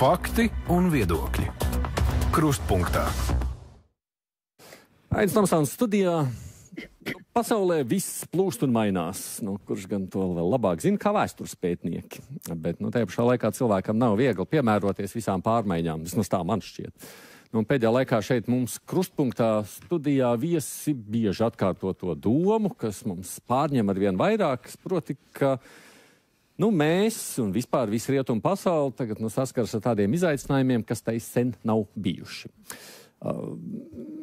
Fakti un viedokļi. Krustpunktā. Aidis Tomsons studijā. Pasaulē viss plūst un mainās. Kurš gan to vēl labāk zina kā vēstures pētnieki. Bet tajā pašā laikā cilvēkam nav viegli piemēroties visām pārmaiņām. Vismaz tā man šķiet. Pēdējā laikā šeit mums Krustpunktā studijā viesi bieži atkārto to domu, kas mums pārņem ar vien vairāk, proti, ka mēs un vispār visa rietumu pasauli tagad saskaras ar tādiem izaicinājumiem, kas tai sen nav bijuši.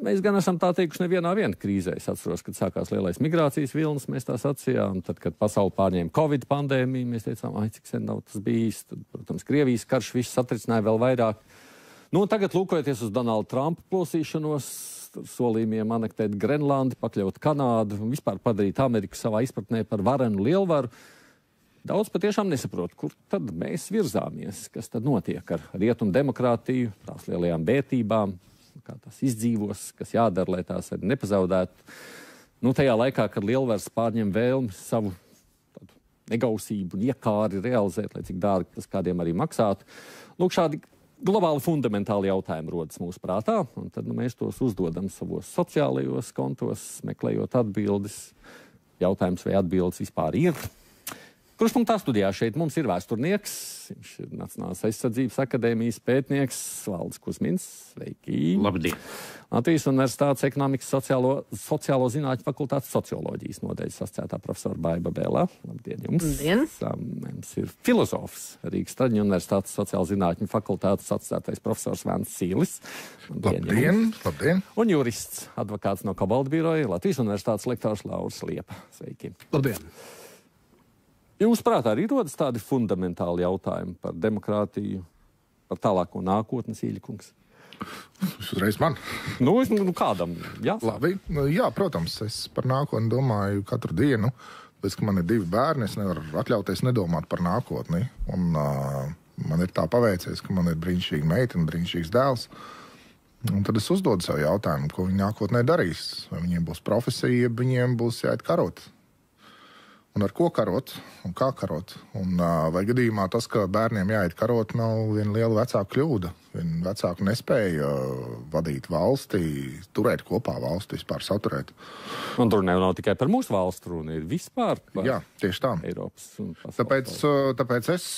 Mēs gan esam tā teikuši nevienā krīzē. Es atceros, kad sākās lielais migrācijas vilnis, mēs tā sacījām. Tad, kad pasauli pārņēma Covid pandēmiju, mēs teicām, cik sen nav tas bijis. Tad, protams, Krievijas karš viss satricināja vēl vairāk. Tagad lūkojoties uz Donalda Trumpa plosīšanos, solījumiem anektēt Grenlandi, pakļaut Kanādu un vispār padarīt Ameriku savā izpratnē par varenu lielvaru, daudz patiešām nesaprot, kur tad mēs virzāmies, kas tad notiek ar rietumu demokrātiju, tās lielajām vērtībām, kā tās izdzīvos, kas jādara, lai tās arī nepazaudētu. Tajā laikā, kad lielvaras pārņem vēlmi savu tādu negausību un iekāri realizēt, lai cik dārgi tas kādiem arī maksātu. Šādi globāli fundamentāli jautājumi rodas mūsu prātā, un tad mēs tos uzdodam savos sociālajos kontos, meklējot atbildes. Jautājums, vai atbildes vispār ir. Krustpunktā studijā šeit mums ir vēsturnieks, viņš ir Nacionālās aizsardzības akadēmijas pētnieks Valdis Kusmins. Sveiki! Labdien! Latvijas Universitātes ekonomikas sociālo zinātņu fakultātes socioloģijas nodaļas asociētā profesora Baiba Bēlā. Labdien jums! Labdien! Mums ir filozofs Rīgas Traģiņu Universitātes sociālo zinātņu fakultātes asociētais profesors Vēns Sīlis. Labdien! Labdien! Un jurists, advokāts no Kobalta biroja, Latvijas Universitātes lektors Lauris Liepa. Sveiki! Labdien! Jūs prātā arī rodas tādi fundamentāli jautājumi par demokrātiju, par tālāko nākotni, Sīļkungs? Uzreiz man? Kādam? Jā? Labi. Jā, protams, es par nākotni domāju katru dienu. Pēc, ka man ir 2 bērni, es nevaru atļauties nedomāt par nākotni. Un man ir tā paveicies, ka man ir brīnišķīga meita un brīnišķīgs dēls. Un tad es uzdodu sev jautājumu, ko viņi nākotnē darīs. Vai viņiem būs profesija, viņiem būs jāiet karot. Un ar ko karot, un kā karot. Un vai gadījumā tas, ka bērniem jāiet karot, nav viena liela vecāka kļūda. Viena vecāka nespēja vadīt valsti, turēt kopā valsti, vispār saturēt. Un tur nav tikai par mūsu valstu runa, ir vispār par tieši tā. Eiropas un pasaules. Tāpēc es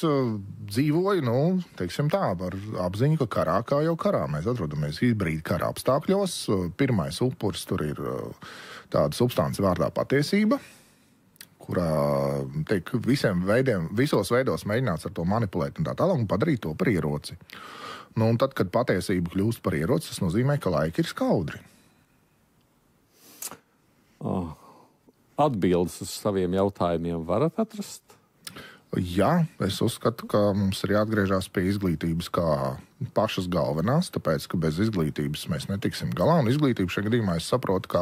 dzīvoju, teiksim tā, ar apziņu, ka karā kā jau karā. Mēs atrodamies hibrīda kara apstākļos. Pirmais upuris tur ir tāda substance vārdā patiesība, kurā tiek visos veidos mēģināts ar to manipulēt un tā tālāk un padarīt to par ieroci. Un tad, kad patiesība kļūst par ieroci, tas nozīmē, ka laiki ir skaudri. Atbildes uz saviem jautājumiem varat atrast? Jā, es uzskatu, ka mums ir jāatgriežas pie izglītības kā pašas galvenās, tāpēc, ka bez izglītības mēs netiksim galā. Un izglītība šajā gadījumā es saprotu, ka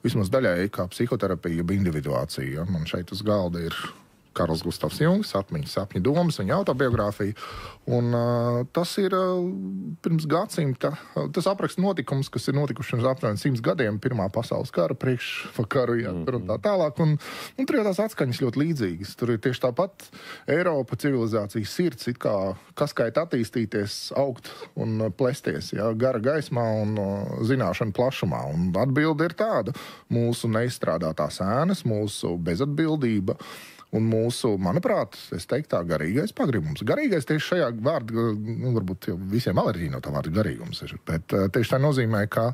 vismaz daļai kā psihoterapija, jeb individuācija. Man šeit uz galda ir Karls Gustavs Jungs, Atmiņas sapņu domas, viņa autobiogrāfija. Un tas ir pirms gadsimta, tas apraksta notikums, kas ir notikuši pirms apmēram 100 gadiem, Pirmā pasaules kara, priekšvakaru, tur un tā tālāk. Un tur jau tās atskaņas ļoti līdzīgas. Tur ir tieši tāpat Eiropa, civilizācijas sirds, it kā kaskait attīstīties, augt un plesties, gara gaismā un zināšanu plašumā. Un atbilde ir tāda: mūsu neizstrādātās ēnas, mūsu bezatbildība, un mūsu, manuprāt, es teiktu tā, garīgais pagribums. Garīgais tieši šajā vārdā, varbūt jau visiem alerģija no tā vārda garīgums ir, bet tieši tā nozīmē, ka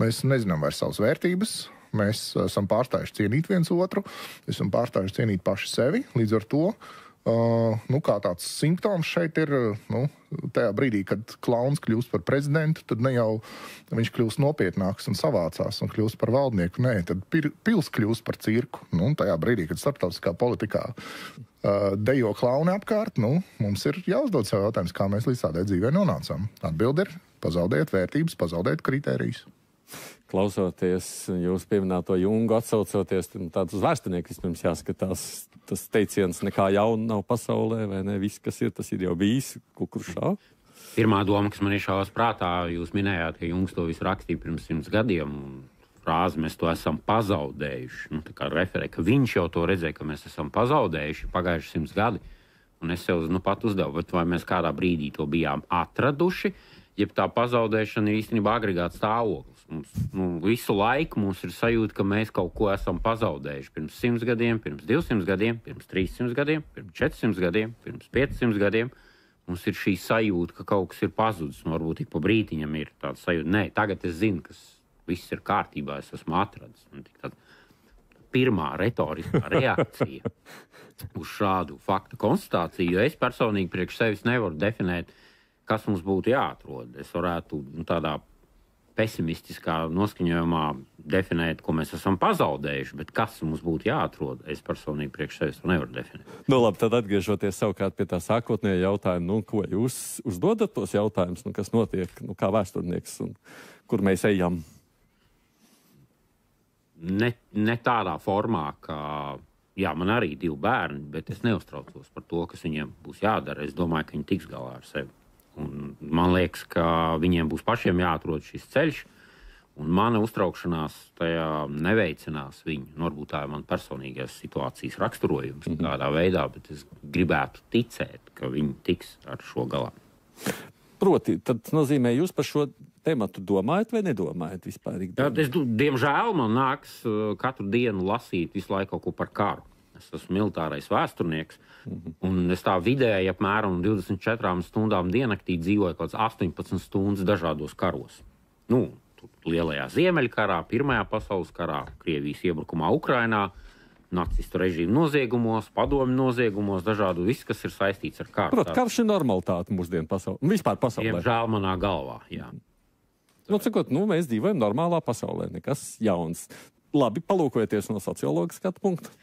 mēs nezinām vairs savas vērtības, mēs esam pārstājuši cienīt viens otru, esam pārstājuši cienīt paši sevi, līdz ar to, kā tāds simptoms šeit ir, tajā brīdī, kad klauns kļūst par prezidentu, tad ne jau viņš kļūst nopietnāks un savācās un kļūst par valdnieku, nē, tad pils kļūst par cirku. Tajā brīdī, kad starptautiskā politikā dejo klauni apkārt, mums ir jāuzdod sev jautājums, kā mēs līdz tādai dzīvē nonācām. Atbilde ir pazaudēt vērtības, pazaudēt kritērijus. Klausoties jūs pieminēto Jungu, atsaucoties, tāds uz vēsturnieku vispirms jāskatās, tas teiciens nekā jauna nav pasaulē, vai ne, viss, kas ir, tas ir jau bijis, kukuršā. Pirmā doma, kas man iešāvās prātā, jūs minējāt, ka Jungs to visu rakstīja pirms 100 gadiem, un frāzi mēs to esam pazaudējuši. Tā kā referē, ka viņš jau to redzēja, ka mēs esam pazaudējuši pagājuši 100 gadi. Un es sev pat uzdevu, vai mēs kādā brīdī to bijām atraduši, jeb tā pazaudēšana ir īstenībā agregāts stāvoklis. Visu laiku mums ir sajūta, ka mēs kaut ko esam pazaudējuši. Pirms 100 gadiem, pirms 200 gadiem, pirms 300 gadiem, pirms 400 gadiem, pirms 500 gadiem. Mums ir šī sajūta, ka kaut kas ir pazudis. Varbūt ik pa brītiņam ir tāda sajūta. Nē, tagad es zinu, ka viss ir kārtībā, es esmu atradis. Pirmā retoriskā reakcija uz šādu faktu konstatāciju, jo es personīgi priekš sevis nevaru definēt, kas mums būtu jāatrod. Es varētu tādā pesimistiskā noskaņojumā definēt, ko mēs esam pazaudējuši, bet kas mums būtu jāatrod, es personīgi priekš sevis to nevaru definēt. Labi, tad atgriežoties savukārt pie tā sākotnējā jautājuma, ko jūs uzdodat tos jautājumus, kas notiek, kā vēsturnieks un kur mēs ejam? Ne tādā formā, ka, man arī 2 bērni, bet es neuztraucos par to, kas viņiem būs jādara. Es domāju, ka viņi tiks galā ar sevi. Un man liekas, ka viņiem būs pašiem jāatrod šis ceļš, un mana uztraukšanās tajā neveicinās viņu. Varbūt tā ir man personīgās situācijas raksturojums tādā veidā, bet es gribētu ticēt, ka viņi tiks ar šo galā. Proti, tad nozīmē, jūs par šo tematu domājat vai nedomājat vispār? Diemžēl man nāks katru dienu lasīt visu laiku kaut ko par karu. Es esmu militārais vēsturnieks, un es tā vidēji apmēram 24 stundām diennaktī dzīvoju kaut kāds 18 stundas dažādos karos. Lielajā Ziemeļkarā, Pirmajā pasaules karā, Krievijas iebrukumā Ukrainā, nacistu režīmu noziegumos, padomju noziegumos, dažādu viss, kas ir saistīts ar karu. Protams, karš ir normalitāte mūsdienu pasaulē, vispār pasaulē. Diemžēl manā galvā, jā. Mēs dzīvojam normālā pasaulē, nekas jauns. Labi, palūkojieties no sociologa skatu punktu.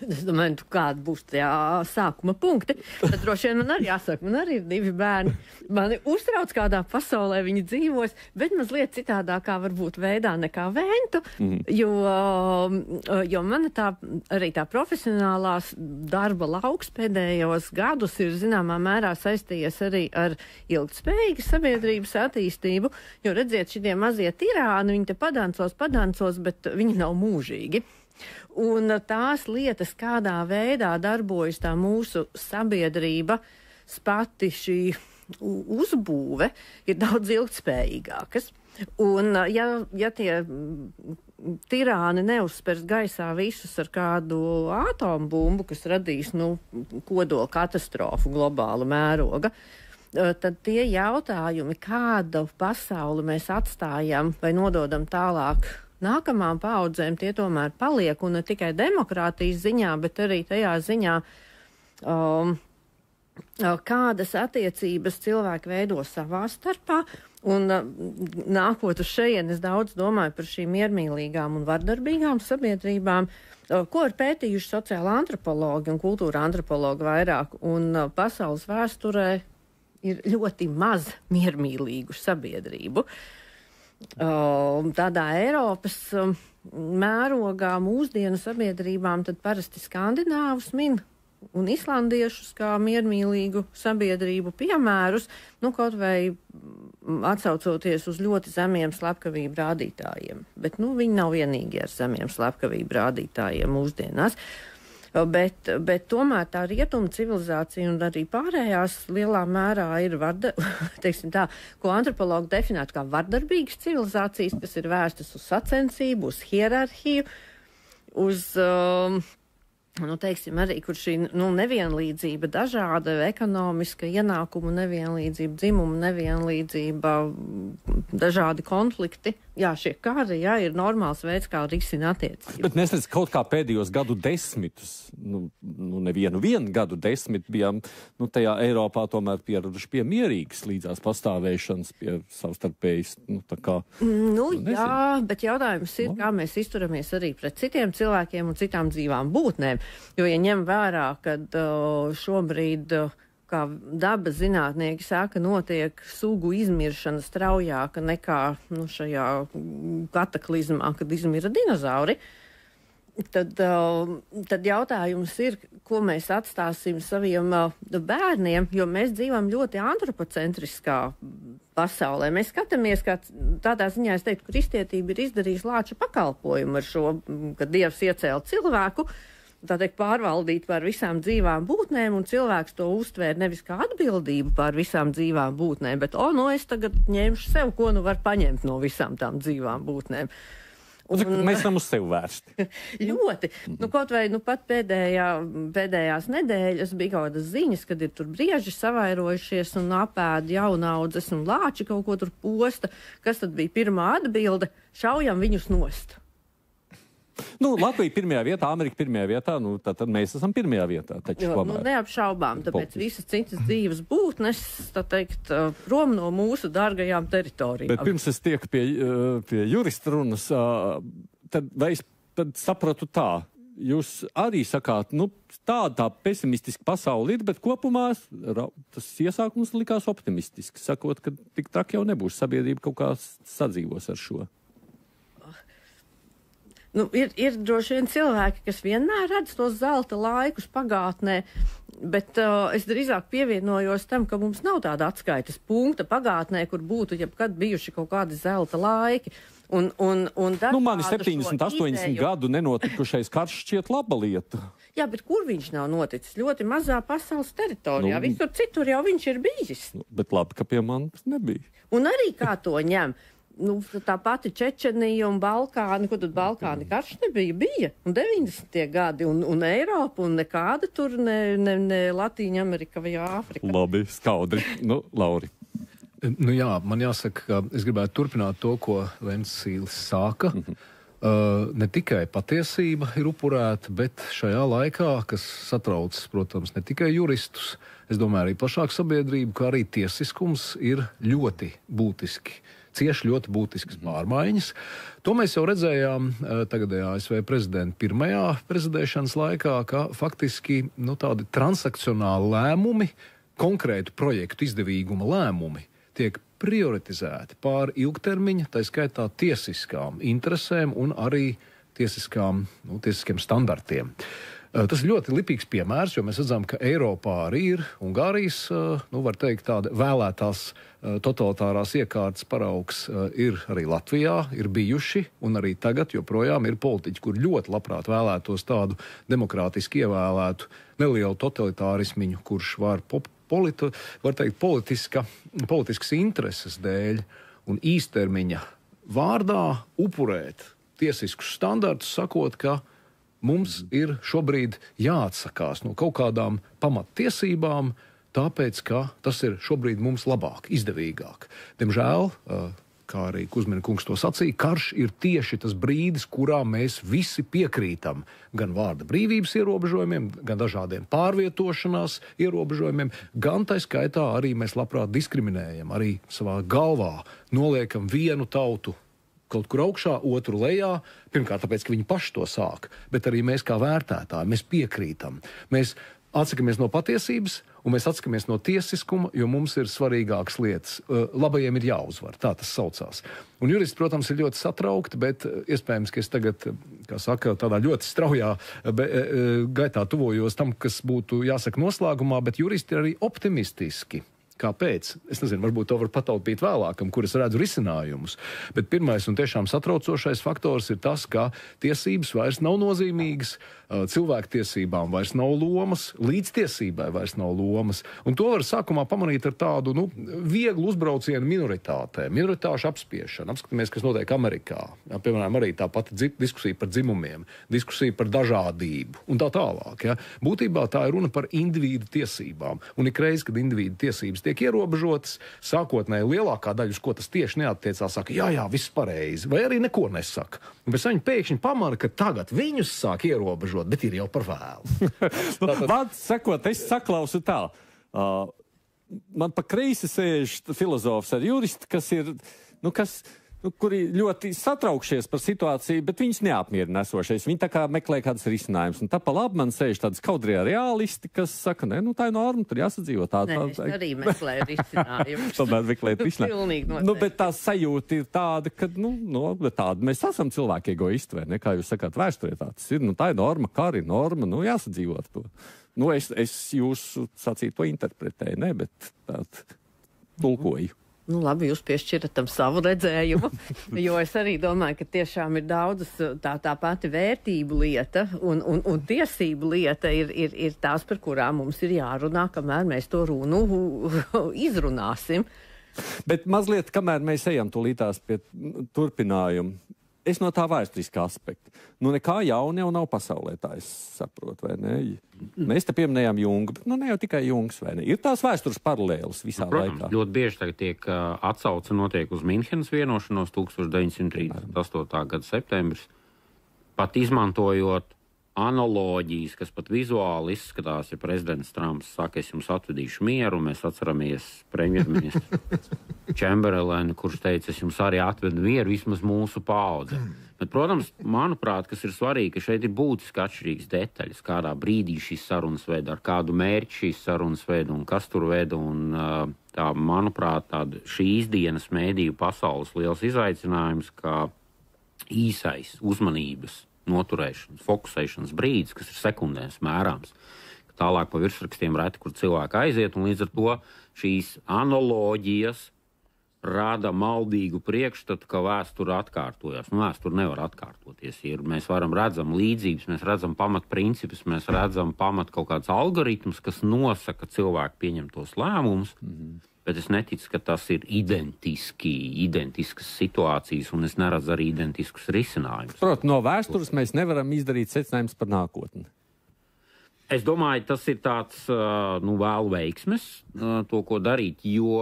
Es domāju, kāda būs tajā sākuma punkti. Tad droši vien man arī jāsaka, man arī ir 2 bērni. Mani uztrauc, kādā pasaulē viņi dzīvos, bet mazliet citādākā varbūt veidā nekā Ventu, jo mana arī tā profesionālās darba lauks pēdējos gadus ir zināmā mērā saistījies arī ar ilgtspējīgas sabiedrības attīstību, jo redziet, šitie mazie tirāni, viņi te padancos, bet viņi nav mūžīgi. Un tās lietas, kādā veidā darbojas tā mūsu sabiedrība, pati šī uzbūve, ir daudz ilgtspējīgākas. Un ja tie tirāni neuzspers gaisā visus ar kādu atombumbu, kas radīs kodola katastrofu globāla mēroga, tad tie jautājumi, kādu pasauli mēs atstājam vai nododam tālāk nākamām paaudzēm, tie tomēr paliek, un ne tikai demokrātijas ziņā, bet arī tajā ziņā, kādas attiecības cilvēki veido savā starpā, un nākot uz šejien, es daudz domāju par šīm miermīlīgām un vardarbīgām sabiedrībām, ko ir pētījuši sociāla antropologi un kultūra antropologi vairāk, un pasaules vēsturē ir ļoti maz miermīlīgu sabiedrību. Tādā Eiropas mērogā mūsdienu sabiedrībām tad parasti skandināvus min un islandiešus kā miermīlīgu sabiedrību piemērus, kaut vai atsaucoties uz ļoti zemiem slepkavību rādītājiem. Bet viņi nav vienīgi ar zemiem slepkavību rādītājiem mūsdienās. Bet tomēr tā rietuma civilizācija un arī pārējās lielā mērā ir ko antropologi definētu kā vardarbīgas civilizācijas, kas ir vērstas uz sacensību, uz hierarhiju, uz, arī, kur šī nevienlīdzība, dažāda ekonomiska ienākumu nevienlīdzība, dzimumu nevienlīdzība, dažādi konflikti. Jā, šie kari, ir normāls veids, kā risina attiecības. Bet mēs redzam, kaut kā pēdējos gadu desmitus, nevienu gadu desmit bijām, tajā Eiropā tomēr pieraduši pie mierīgas līdzās pastāvēšanas, pie savstarpējas, jā, bet jautājums ir, kā mēs izturamies arī pret citiem cilvēkiem un citām dzīvām būtnēm. Jo, ja ņem vērā, kad šobrīd, kā dabas zinātnieki saka, notiek sugu izmiršana straujāka nekā šajā kataklizmā, kad izmira dinozauri, tad jautājums ir, ko mēs atstāsim saviem bērniem, jo mēs dzīvam ļoti antropocentriskā pasaulē. Mēs skatāmies, kā tādā ziņā, es teiktu, kristietība ir izdarījusi lāča pakalpojumu ar šo, kad Dievs iecēla cilvēku, tā teikt, pārvaldīt par visām dzīvām būtnēm, un cilvēks to uztvēr nevis kā atbildību par visām dzīvām būtnēm, bet, es tagad ņemšu sev, ko nu var paņemt no visām tām dzīvām būtnēm. Mēs esam uz sevi vērsti. Ļoti. Kaut vai pat pēdējās nedēļas bija kaut kādas ziņas, kad ir tur brieži savairojušies un apēd jaunaudzes un lāči kaut ko tur posta. Kas tad bija pirmā atbilde? Šaujam viņus nost. Latvija pirmajā vietā, Amerika pirmajā vietā, tad mēs esam pirmajā vietā. Neapšaubām, tāpēc visas citas dzīves būtnes, tā teikt, prom no mūsu dārgajām teritorijām. Bet pirms es tieku pie jurista runas, tad sapratu tā. Jūs arī sakāt, tā pesimistiska pasaule ir, bet kopumā tas iesākums likās optimistiski, sakot, ka tik traki jau nebūs, sabiedrība kaut kā sadzīvos ar šo. Ir droši vien cilvēki, kas vienmēr redz tos zelta laikus pagātnē, bet es drīzāk pievienojos tam, ka mums nav tāda atskaites punkta pagātnē, kur būtu jebkad bijuši kaut kādi zelta laiki. Mani 70, 80 gadu nenotikušais karš šķiet laba lieta. Jā, bet kur viņš nav noticis? Ļoti mazā pasaules teritorijā. Visur citur jau viņš ir bijis. Bet labi, ka pie manis nebija. Un arī kā to ņem? Tā pati Čečenija un Balkāni, ko tad Balkāni karš nebija, un 90. gadi, un Eiropa, un nekāda tur ne Latīņa Amerika vai Āfrika. Labi, skaudri. Lauri. Jā, man jāsaka, ka es gribētu turpināt to, ko Lencīlis sāka. Ne tikai patiesība ir upurēta, bet šajā laikā, kas satrauc, protams, ne tikai juristus, es domāju arī plašāku sabiedrību, kā arī tiesiskums ir ļoti būtiski. Cieši ļoti būtiskas pārmaiņas. To mēs jau redzējām tagadējā ASV prezidenta pirmajā prezidēšanas laikā, ka faktiski tādi transakcionāli lēmumi, konkrētu projektu izdevīguma lēmumi tiek prioritizēti pār ilgtermiņa, tā skaitā tiesiskām interesēm un arī tiesiskiem standartiem. Tas ir ļoti lipīgs piemērs, jo mēs redzam, ka Eiropā arī ir Ungārijas, var teikt, tāda vēlētās totalitārās iekārtas paraugs ir arī Latvijā, ir bijuši, un arī tagad joprojām ir politiķi, kur ļoti labprāt vēlētos tādu demokrātiski ievēlētu nelielu totalitārismiņu, kurš var teikt, politiskas intereses dēļ un īstermiņa vārdā upurēt tiesiskus standartus, sakot, ka mums ir šobrīd jāatsakās no kaut kādām pamattiesībām, tāpēc, ka tas ir šobrīd mums labāk, izdevīgāk. Diemžēl, kā arī Kuzmina kungs to sacīja, karš ir tieši tas brīdis, kurā mēs visi piekrītam gan vārda brīvības ierobežojumiem, gan dažādiem pārvietošanās ierobežojumiem, gan tā skaitā arī mēs labprāt diskriminējam, arī savā galvā noliekam vienu tautu kaut kur augšā, otru lejā, pirmkārt tāpēc, ka viņi paši to sāk, bet arī mēs kā vērtētāji, mēs piekrītam. Mēs atsakamies no patiesības, un mēs atsakamies no tiesiskuma, jo mums ir svarīgākas lietas. Labajiem ir jāuzvar, tā tas saucās. Un juristi, protams, ir ļoti satraukti, bet iespējams, ka es tagad, kā saka, tādā ļoti straujā gaitā tuvojos tam, kas būtu jāsaka noslēgumā, bet juristi ir arī optimistiski. Kāpēc? Es nezinu, varbūt to var pataupīt vēlākam, kur es redzu risinājumus. Bet pirmais un tiešām satraucošais faktors ir tas, ka tiesības vairs nav nozīmīgas, cilvēktiesībām vairs nav lomas, līdztiesībai vairs nav lomas. Un to var sākumā pamanīt ar tādu vieglu uzbraucienu minoritātēm, minoritāšu apspiešanu. Apskatāmies, kas notiek Amerikā. Jā, piemēram, arī tā pati diskusija par dzimumiem, diskusija par dažādību un tā tālāk. Jā. Būtībā tā ir runa par individu tiesībām. Un ikreiz, kad individu tiesības tiek ierobežotas, sākotnēji lielākā daļa, uz ko tas tieši neattiecās, saka, jā, viss pareizi, vai arī neko nesaka. Un pēc viņi pēkšņi pamana, ka tagad viņus sāk ierobežot, bet ir jau par vēlu. Vārds sakot, es saklausu tā. Man pa kreisi sēž filozofs ar juristi, kas ir, kuri ļoti satraukšies par situāciju, bet viņus neapmierina esošais. Viņi tā kā meklē kādas risinājumus. Un tā pa labi man sēž tādas kaudrie reālisti, kas saka, tā ir norma, tur jāsadzīvo tāda. Es arī meklēju risinājumus. Tomēr meklēt risinājumus. Bet tā sajūta ir tāda, ka, tāda mēs esam cilvēki egoisti, vai ne? Kā jūs sakāt, vēsturē tāds ir, tā ir norma, kā arī norma, jāsadzīvo ar to. Es jūsu sacīto interpretēju, bet tādu tulkoju. Nu, labi, jūs piešķirat tam savu redzējumu, jo es arī domāju, ka tiešām ir daudzas tā pati vērtību lieta un tiesību lieta ir tās, par kurām mums ir jārunā, kamēr mēs to runu izrunāsim. Bet mazliet, kamēr mēs ejam tūlītās pie turpinājumu, es no tā vēsturiskā aspekta. Nu, nekā jauna jau nav pasaulē, tā es saprotu, vai ne? Mēs te pieminējām Jungu, bet ne jau tikai Jungs, vai ne? Ir tās vēstures paralēlas visā laikā. Ļoti bieži tagad tiek atsauce notiek uz Minhenes vienošanos 1938. gada septembris, pat izmantojot analoģijas, kas pat vizuāli izskatās, ja prezidents Trumps saka, es jums atvedīšu mieru, mēs atceramies premjerministru Chamberlainu, kurš teica, es jums arī atvedu mieru, vismaz mūsu paudze. Bet, protams, manuprāt, kas ir svarīgi, ka šeit ir būtiski atšķirīgas detaļas, kādā brīdī šīs sarunas veda, ar kādu mērķi šīs sarunas veda un kas tur veda. Un, tā, manuprāt, šīs dienas mēdīju pasaules liels izaicinājums, kā īsais uzmanības noturēšanas, fokusēšanas brīdis, kas ir sekundēs mērāms. Tālāk pa virsrakstiem reti, kur cilvēki aiziet, un līdz ar to šīs analoģijas rada maldīgu priekšstatu, ka vēsture atkārtojas. Nu, vēsture nevar atkārtoties. Mēs redzam līdzības, mēs redzam pamatprincipus, mēs redzam kaut kāds algoritmus, kas nosaka cilvēku pieņemtos lēmumus, bet es neticu, ka tas ir identiskas situācijas, un es neredzu arī identiskus risinājumus. Protams, no vēstures mēs nevaram izdarīt secinājumus par nākotni. Es domāju, tas ir tāds vēl veiksmes, to, ko darīt, jo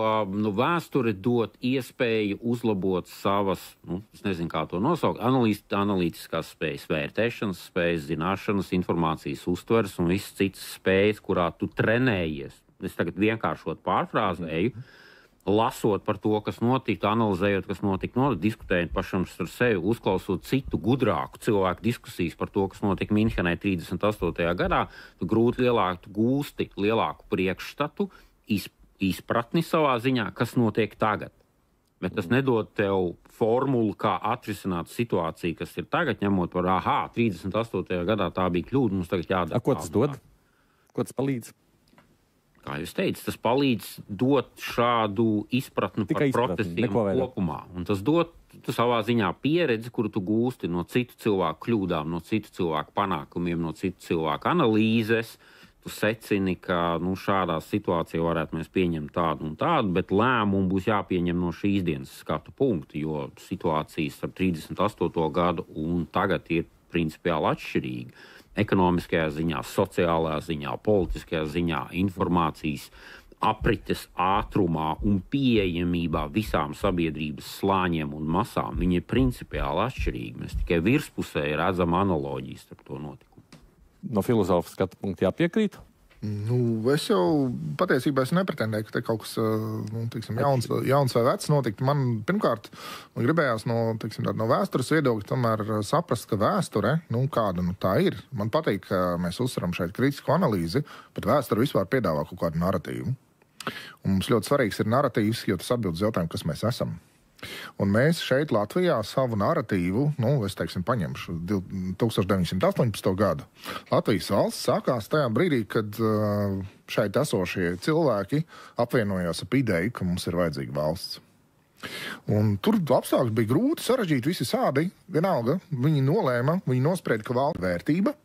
vēsture dod iespēju uzlabot savas, es nezinu, kā to nosaukt, analītiskās spējas, vērtēšanas spējas, zināšanas, informācijas uztveres un visas citas spējas, kurā tu trenējies. Es tagad vienkāršot pārfrāzēju, lasot par to, kas notika, analizējot, kas notika, diskutējot pašam ar sevi, uzklausot citu gudrāku cilvēku diskusijas par to, kas notika Minhenē 38. gadā, tu gūsti lielāku priekšstatu, izpratni savā ziņā, kas notiek tagad. Bet tas nedod tev formulu, kā atrisināt situāciju, kas ir tagad, ņemot par 38. gadā tā bija kļūda, mums tagad jādara. Ko tas dod? Ko tas palīdz? Kā jūs teicat, tas palīdz dot šādu izpratni par protestiem kopumā. Un tas dod savā ziņā pieredzi, kuru tu gūsti no citu cilvēku kļūdām, no citu cilvēku panākumiem, no citu cilvēku analīzes. Tu secini, ka šādā situācijā varētu mēs pieņemt tādu un tādu, bet lēmumu būs jāpieņem no šīs dienas skatu punktu, jo situācijas ar 38. gadu un tagad ir principiāli atšķirīga. Ekonomiskajā ziņā, sociālajā ziņā, politiskajā ziņā, informācijas aprites ātrumā un pieejamībā visām sabiedrības slāņiem un masām, viņi ir principiāli atšķirīgi. Mēs tikai virspusēji redzam analoģijas ar to notikumu. No filozofa skatu punkta jāpiekrīt? Es jau patiesībā nepretendēju, ka te kaut kas jauns vai vecs notikt. Man pirmkārt gribējās no vēstures viedokļa tomēr saprast, ka vēsture, kāda tā ir. Man patīk, ka mēs uzsveram šeit kritisku analīzi, bet vēsture vispār piedāvā kaut kādu narratīvu. Un mums ļoti svarīgs ir narratīvs, jo tas atbild uz jautājumu, kas mēs esam. Un mēs šeit Latvijā savu narratīvu, paņemšu 1918. gadu. Latvijas valsts sākās tajā brīdī, kad šeit esošie cilvēki apvienojās ap ideju, ka mums ir vajadzīga valsts. Un tur apstākļi bija grūti, sarežģīti, visi sādi, vienalga. Viņi nolēma, viņi nosprieda, ka valsts vērtība,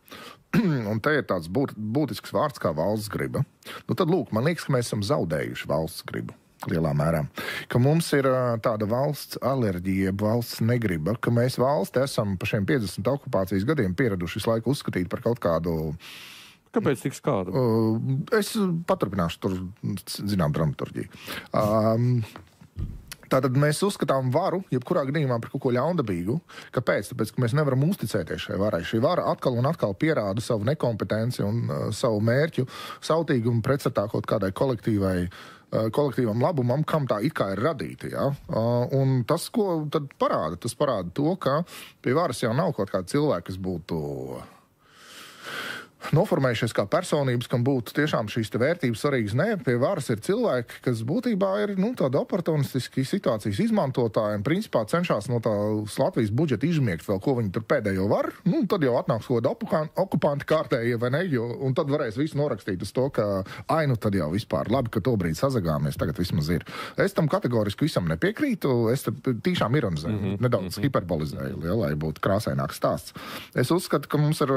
un te ir tāds būtisks vārds kā valsts griba. Tad lūk, man liekas, ka mēs esam zaudējuši valsts gribu. Lielā mērā, ka mums ir tāda valsts alerģija, valsts negriba, ka mēs valsti esam pa šiem 50 okupācijas gadiem pieraduši visu laiku uzskatīt par kaut kādu. Kāpēc tik skādu? Es paturpināšu tur, dramaturģiju. Tātad mēs uzskatām varu, jebkurā gadījumā par kaut ko ļaundabīgu. Kāpēc? Tāpēc, ka mēs nevaram uzticēties šai varai. Šī vara atkal un atkal pierāda savu nekompetenci un savu mērķu sautīgumu pretstatā kaut kādai kolektīvam labumam, kam tā it kā ir radīta. Ja? Un tas, ko tad parāda? Tas parāda to, ka pie varas jau nav kaut kāda cilvēka, kas būtu noformējušies kā personības, kam būtu tiešām šīs vērtības svarīgas. Nē, pie varas ir cilvēki, kas būtībā ir tādi oportunistiski situācijas izmantotāji un principā cenšas no tā Latvijas budžeta izmiegt vēl, ko viņi tur pēdējo var. Tad jau atnāks kaut kāda okupanti kārtējie, vai ne? Un tad varēs visu norakstīt uz to, ka tad jau vispār labi, ka to brīdi sazagāmies, tagad vismaz ir. Es tam kategoriski visam nepiekrītu, es tiešām ironizēju, nedaudz hiperbolizēju, lai būtu krāsaināks stāsts. Es uzskatu, ka mums ir,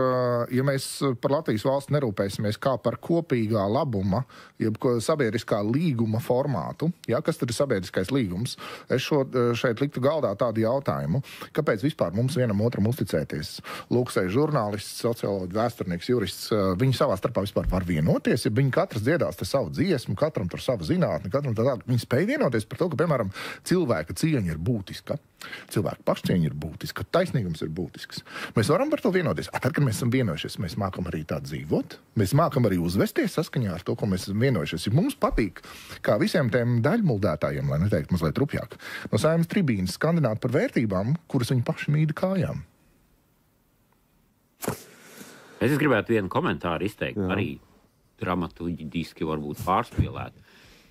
ja mēs par Latvijas valsts nerūpēsimies kā par kopīgā labuma, jeb sabiedriskā līguma formātu. Kas tad ir sabiedriskais līgums? Es šeit liktu galdā tādu jautājumu, kāpēc vispār mums vienam otram uzticēties? Lūksēji žurnālists, socioloģi, vēsturnieks, jurists, viņi savā starpā vispār var vienoties, ja viņi katrs dziedās te savu dziesmu, katram tur savu zinātni, katram tādu. Viņi spēj vienoties par to, ka, piemēram, cilvēka cieņa ir būtiska, cilvēka pašcieņa ir būtiska, taisnīgums ir būtisks. Mēs varam par to vienoties. Tad, kad mēs esam vienojušies, mēs mākam arī tā dzīvot. Mēs mākam arī uzvesties saskaņā ar to, ko mēs esam vienojušies. Ja mums patīk, kā visiem tiem daļmuldētājiem, lai neteikt mazliet rupjāk, no Saeimas tribīnas skandināt par vērtībām, kuras viņi paši mīda kājām. Es gribētu vienu komentāru izteikt, arī dramaturgiski varbūt pārspīlēt.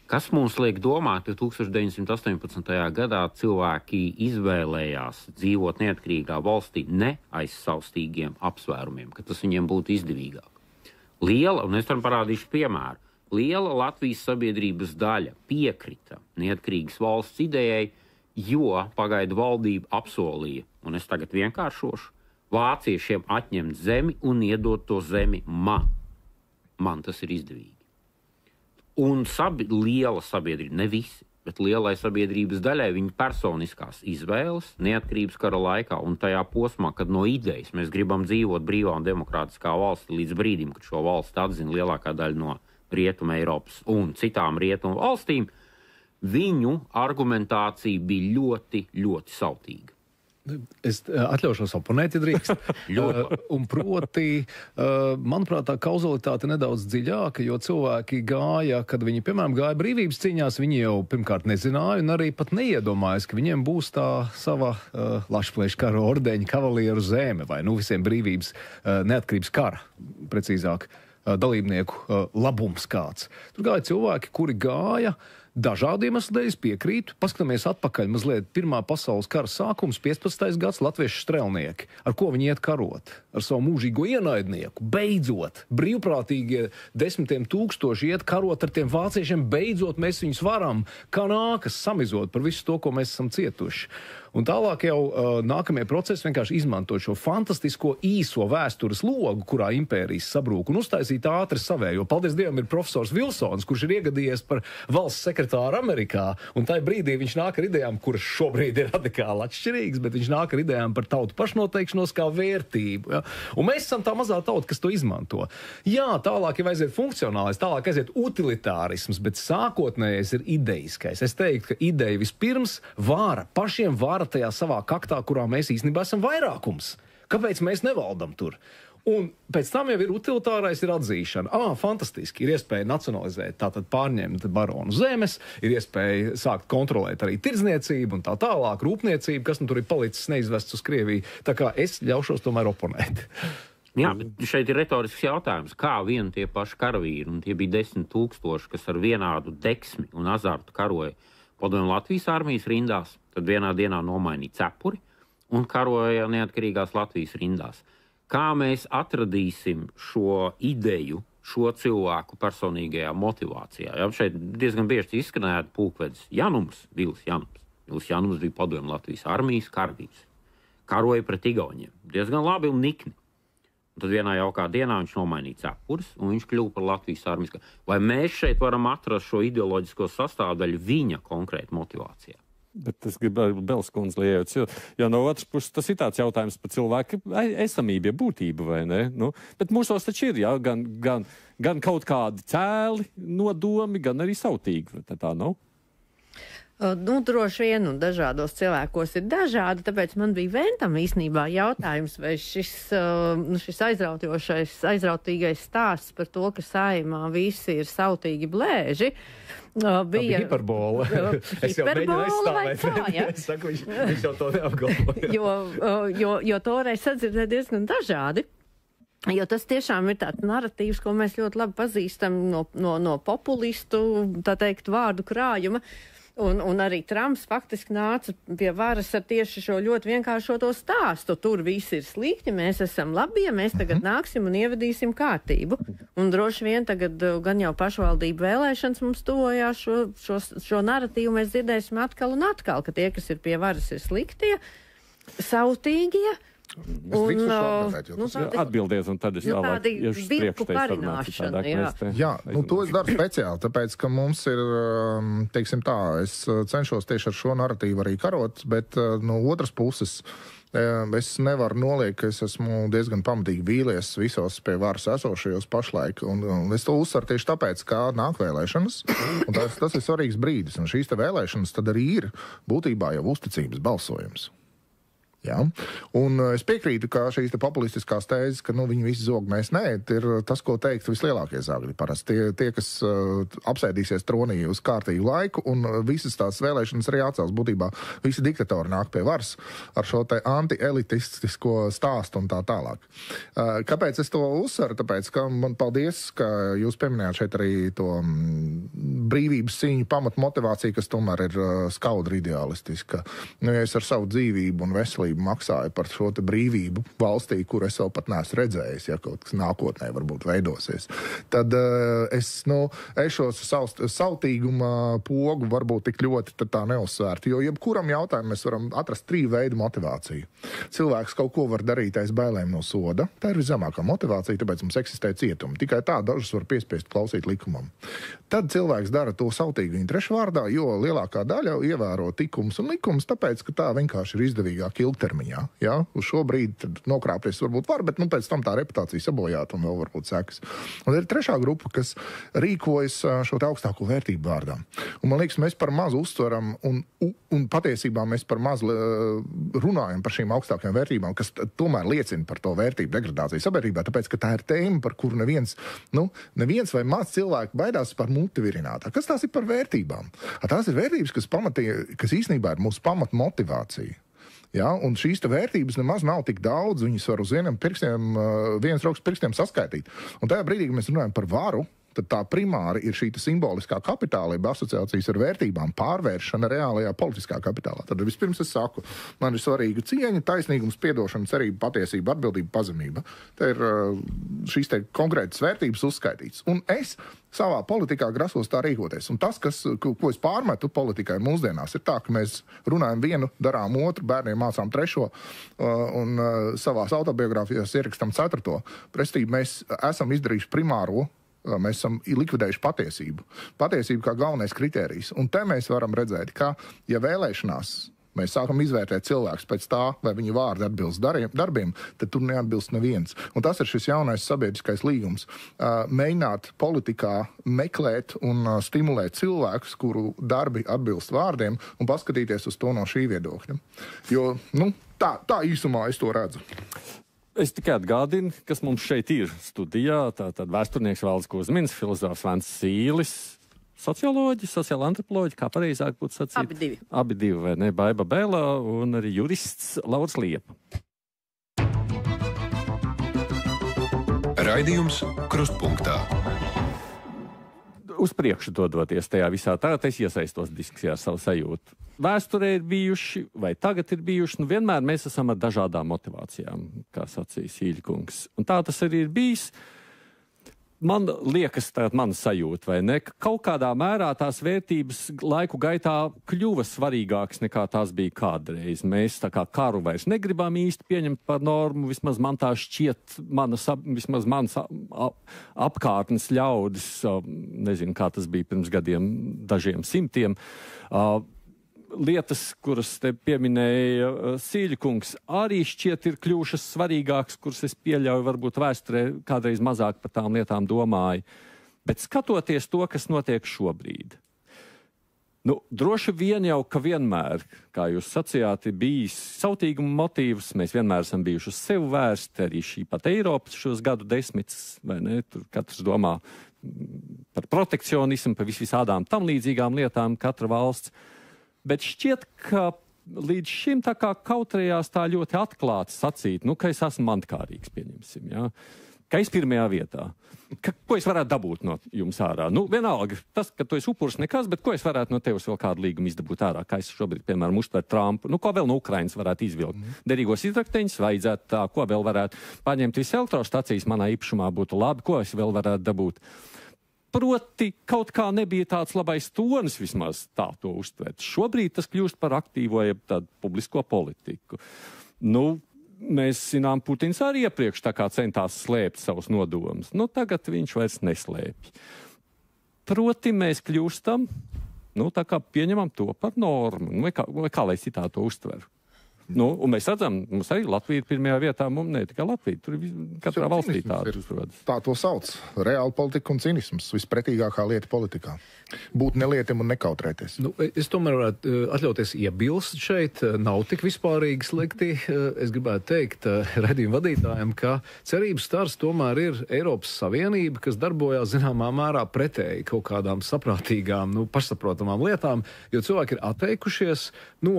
Kas mums liek domāt, ka 1918. gadā cilvēki izvēlējās dzīvot neatkarīgā valstī ne aiz savstīgiem apsvērumiem, ka tas viņiem būtu izdevīgāk. Liela, un es tam parādīšu piemēru, liela Latvijas sabiedrības daļa piekrita neatkarīgas valsts idejai, jo pagaidu valdība apsolīja, un es tagad vienkāršošu, vāciešiem atņemt zemi un iedot to zemi man. Man tas ir izdevīgi. Un liela sabiedrība, ne visi, bet lielai sabiedrības daļai viņa personiskās izvēles neatkarības kara laikā un tajā posmā, kad no idejas mēs gribam dzīvot brīvā un demokrātiskā valstī līdz brīdim, kad šo valsti atzina lielākā daļa no Rietuma Eiropas un citām Rietumu valstīm, viņu argumentācija bija ļoti, ļoti sautīga. Es atļaušos oponēt, ja drīkst. Un proti, manuprāt, tā kauzalitāte nedaudz dziļāka, jo cilvēki gāja, kad viņi, piemēram, gāja brīvības cīņās, viņi jau pirmkārt nezināja un arī pat neiedomājas, ka viņiem būs tā sava Lašplēša kara ordeņa kavalieru zeme vai visiem brīvības neatkarības kara, precīzāk, dalībnieku labums kāds. Tur gāja cilvēki, kuri gāja dažādiem dēļ, piekrītu. Paskatāmies atpakaļ mazliet Pirmā pasaules kara sākums, 15. gads, latviešu strelnieki. Ar ko viņi iet karot? Ar savu mūžīgo ienaidnieku. Beidzot, brīvprātīgie 10 000 iet karot ar tiem vāciešiem. Beidzot, mēs viņus varam, kā nākas, samizot par visu to, ko mēs esam cietuši. Un tālāk jau nākamie procesi vienkārši izmanto šo fantastisko īso vēstures logu, kurā impērijas sabrūk, un uztaisīt ātri savējo. Paldies Dievam, ir profesors Vilsons, kurš ir iegadījies par valsts sekretāru Amerikā, un tajā brīdī viņš nāk ar idejām, kuras šobrīd ir radikāli atšķirīgas, bet viņš nāk ar idejām par tautu pašnoteikšanos kā vērtību. Ja? Un mēs esam tā mazā tauta, kas to izmanto. Jā, tālāk jau aiziet funkcionālais, tālāk aiziet utilitārisms, bet sākotnējais ir ideiskais. Es teiktu, ka ideja vispirms vāra, pašiem vāra tajā savā kaktā, kurā mēs īstenībā esam vairākums. Kāpēc mēs nevaldam tur? Un pēc tam jau ir utilitārais, ir atzīšana. Fantastiski, ir iespēja nacionalizēt, tātad pārņemt baronu zemes, ir iespēja sākt kontrolēt arī tirdzniecību un tā tālāk, rūpniecību, kas tur ir palicis neizvests uz Krieviju. Tā kā es ļaušos tomēr oponēt. Jā, bet šeit ir retorisks jautājums, kā vien tie paši karavīri, un tie bija 10 000, kas ar vienādu deksmi un azartu karoja Padomju Latvijas armijas rindās, tad vienā dienā nomainīja cepuri un karoja neatkarīgās Latvijas rindās. Kā mēs atradīsim šo ideju, šo cilvēku personīgajā motivācijā? Jā, šeit diezgan bieži izskanēja pulkvedis Janums, Vils Janums. Vils Janums bija Padomju Latvijas armijas karavīrs. Karoja pret Igauniem. Diezgan labi un nikni. Un tad vienā jaukā dienā viņš nomainīja cepures un viņš kļuva par Latvijas armijas. Vai mēs šeit varam atrast šo ideoloģisko sastāvdaļu viņa konkrēti motivācijā? Bet es gribēju Belskundz liejot, jo no otras puses tas ir tāds jautājums par cilvēku esamību, būtību, vai ne? Bet mūsos taču ir, jā, gan kaut kādi cēli nodomi, gan arī sautīgi, tā nav? Droši vien, un dažādos cilvēkos ir dažādi, tāpēc man bija Ventam īstenībā jautājums, vai šis aizrautīgais stāsts par to, ka Saeimā visi ir sautīgi blēži, bija hiperbola. Es jau mēģinu aizstāvēt. Es saku, viņš jau to neapgalvoja. jo toreiz sadzirdēja diezgan dažādi. Jo tas tiešām ir tāds narratīvs, ko mēs ļoti labi pazīstam no populistu, tā teikt, vārdu krājuma. Un arī Trumps faktiski nāca pie varas ar tieši šo ļoti vienkāršoto stāstu. Tur viss ir slikti, mēs esam labie, mēs tagad nāksim un ievedīsim kārtību. Un droši vien tagad gan jau pašvaldību vēlēšanas mums tuvojās šo narratīvu mēs dzirdēsim atkal un atkal, ka tie, kas ir pie varas, ir sliktie, sautīgie. Atbildies, un tad es tālāk iešu vilku parināšana, jā. To es daru speciāli, tāpēc, ka mums ir, teiksim tā, es cenšos tieši ar šo narratīvu arī karot, bet no otras puses es nevaru noliekt, ka es esmu diezgan pamatīgi vīlies visos pie varas esošajos pašlaik, un es to uzsveru tieši tāpēc, kā nāk vēlēšanas, un tas ir svarīgs brīdis, un šīs te vēlēšanas tad arī ir būtībā jau uzticības balsojums. Jā. Un es piekrītu, ka šīs populistiskās tēzes, ka viņi visi zog, mēs nē, ir tas, ko teikt vislielākie zāgļi. Parasti tie, kas apsēdīsies tronī uz kārtīgu laiku, un visas tās vēlēšanas arī atcels. Būtībā visi diktatori nāk pie varas ar šo te anti-elitistisko stāstu un tā tālāk. Kāpēc es to uzsveru? Tāpēc, ka man paldies, ka jūs pieminējāt šeit arī to brīvības cīņu pamatmotivāciju, kas tomēr ir skaudri idealistiska. Ja es ar savu dzīvību un veselību maksāju par šo te brīvību valstī, kur es vēl pat neesmu redzējis, ja kaut kas nākotnē varbūt veidosies. Tad es šos sautīguma pogu varbūt tik ļoti tad tā neuzsvērtu, jo jebkuram jautājumu mēs varam atrast 3 veidu motivāciju. Cilvēks kaut ko var darīt aiz bailēm no soda, tā ir viszemākā motivācija, tāpēc mums eksistē cietumi. Tikai tā dažus var piespiest klausīt likumam. Tad cilvēks dara to sautīgu interešu vārdā, jo lielākā daļa ievēro tikums un likums, tāpēc, ka tā vienkārši ir izdevīgāk ilgtermiņā. Ja? Uz šo brīdi nokrāpties varbūt var, bet pēc tam tā reputācija sabojāt un vēl varbūt sekas. Un ir trešā grupa, kas rīkojas šo te augstāko vērtību vārdā. Un man liekas, mēs par mazu uztveram un patiesībā mēs par mazu runājam par šīm augstākajām vērtībām, kas tomēr liecina par to vērtību degradāciju sabiedrībā, tāpēc, ka tā ir tēma, par kuru neviens vai maz cilvēku baidās par muti virinātā. Kas tās ir par vērtībām? Tās ir vērtības, kas īstenībā ir mūsu pamatmotivācija. Ja, un šīs vērtības nemaz nav tik daudz, viņas var uz vienas rokas pirkstiem saskaitīt. Un tajā brīdī, kad mēs runājam par varu, tad tā primāri ir šī simboliskā kapitāla, jeb asociācijas ar vērtībām pārvēršana reālajā politiskā kapitālā. Tad vispirms es saku, man ir svarīga cieņa, taisnīgums, piedošana, cerība, patiesība, atbildība, pazemība. Te ir šīs konkrētas vērtības uzskaitītas. Un es savā politikā grasos tā rīkoties. Un tas, ko es pārmetu politikai mūsdienās, ir tā, ka mēs runājam vienu, darām otru, bērniem mācām trešo un savās autobiogrāfijās ierakstam 4. Prestī mēs esam izdarījuši primāro. Mēs esam likvidējuši patiesību. Patiesību kā galvenais kritērijs. Un te mēs varam redzēt, ka, ja vēlēšanās mēs sākam izvērtēt cilvēkus pēc tā, vai viņu vārdi atbilst darbiem, tad tur neatbilst neviens. Un tas ir šis jaunais sabiedriskais līgums. Mēģināt politikā meklēt un stimulēt cilvēkus, kuru darbi atbilst vārdiem, un paskatīties uz to no šī viedokļa. Jo, tā īsumā es to redzu. Es tikai atgādinu, kas mums šeit ir studijā. Tātad vēsturnieks Valdis Kuzmins, filozofs Vents Sīlis, socioloģi, sociāla antropoloģi, kā pareizāk būtu sacīt? Abi divi, vai ne? Baiba Bēlā un arī jurists Lauris Liepa. Raidījums Krustpunktā. Uz priekšu dodoties tajā visā, tagad es iesaistos diskusijā ar savu sajūtu. Vēsturē ir bijuši, vai tagad ir bijuši, vienmēr mēs esam ar dažādām motivācijām, kā sacīja Sīļkungs. Un tā tas arī ir bijis. Man liekas, tā mana sajūta, vai ne, ka kaut kādā mērā tās vērtības laiku gaitā kļuva svarīgākas nekā tās bija kādreiz. Mēs tā kā karu vairs negribam īsti pieņemt par normu, vismaz man tā šķiet, vismaz manas apkārtnes ļaudis, nezinu, kā tas bija pirms gadiem, dažiem simtiem, lietas, kuras te pieminēja Sīļkungs, arī šķiet ir kļuvušas svarīgākas, kuras es pieļauju, varbūt vēsturē kādreiz mazāk par tām lietām domāju. Bet skatoties to, kas notiek šobrīd, droši vien jau, ka vienmēr, kā jūs sacījāt, ir bijis sautīguma motīvs, mēs vienmēr esam bijuši uz sevi vērsti, arī šī pat Eiropas šos gadu desmitus, vai ne, tur katrs domā par protekcionismu, par visādām tam līdzīgām lietām, katra valsts. Bet šķiet, ka līdz šim tā kā kautrējās tā ļoti atklāti sacīt, ka es esmu mantkārīgs, pieņemsim, jā. ka es pirmajā vietā. Ko es varētu dabūt no jums ārā? Nu, vienalga, tas, ka tu esi upuris nekas, bet ko es varētu no tevis vēl kādu līgumu izdabūt ārā? Kā es šobrīd, piemēram, uztveru Trumpu? Nu, ko vēl no Ukrainas varētu izvilkt? Derīgos izrakteņus vajadzētu tā, ko vēl varētu paņemt visu elektrostacijas manā īpašumā būtu labi, ko es vēl varētu dabūt? Proti, kaut kā nebija tāds labais tonis vismaz tā to uztvert. Šobrīd tas kļūst par aktīvo, jeb tādu publisko politiku. Nu, mēs zinām, Putins arī iepriekš tā kā centās slēpt savus nodomus. Nu, tagad viņš vairs neslēpj. Proti, mēs kļūstam, nu, tā kā pieņemam to par normu. Nu, vai kā lai citā to uztver? Nu, un mēs redzam, mums arī Latvija ir pirmajā vietā, mums ne tikai Latvija, tur ir katrā valstī tāda uzrodas. Tā to sauc. Reāla politika un cinisms. Vispretīgākā lieta politikā. Būt nelietim un nekautrēties. Nu, es tomēr varētu atļauties iebilst šeit. Nav tik vispārīgi slikti. Es gribētu teikt redzījuma vadītājiem, ka cerības stars tomēr ir Eiropas Savienība, kas darbojās zināmā mērā pretēji kaut kādām saprātīgām, pašsaprotamām lietām, jo cilvēki ir atteikušies no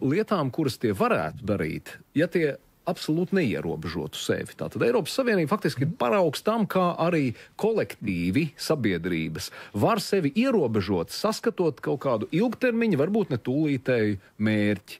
lietām, kuras tie varētu darīt, ja tie absolūti neierobežotu sevi. Tātad Eiropas Savienība faktiski ir paraugs tam, kā arī kolektīvi sabiedrības var sevi ierobežot, saskatot kaut kādu ilgtermiņu, varbūt ne tūlītēju mērķi.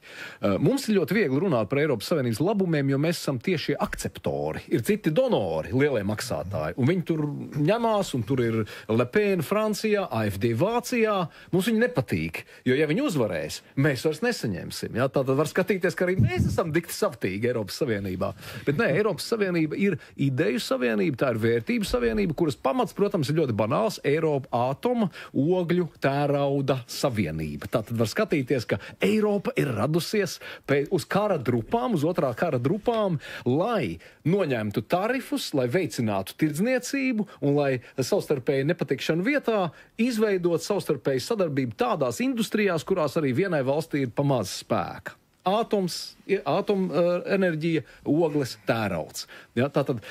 Mums ir ļoti viegli runāt par Eiropas Savienības labumiem, jo mēs esam tieši akceptori. Ir citi donori, lielie maksātāji, un viņi tur ņemās, un tur ir Le Pen Francijā, AfD Vācijā. Mums viņi nepatīk, jo ja viņi uzvarēs, mēs vairs nesaņemsim. Ja? Tātad var skatīties, ka arī mēs esam dikti savtīgi Eiropas Savienībā. Bet nē, Eiropas Savienība ir ideju savienība, tā ir vērtību savienība, kuras pamats, protams, ir ļoti banāls - Eiropa ātoma, ogļu, tērauda savienība. Tātad var skatīties, ka Eiropa ir radusies uz kara drupām, uz otrā kara drupām, lai noņemtu tarifus, lai veicinātu tirdzniecību un lai savstarpēji nepatikšanu vietā izveidot savstarpēju sadarbību tādās industrijās, kurās arī vienai valstī ir pamaz spēka. Atomenerģija, ogles, tērauds. Ja, tātad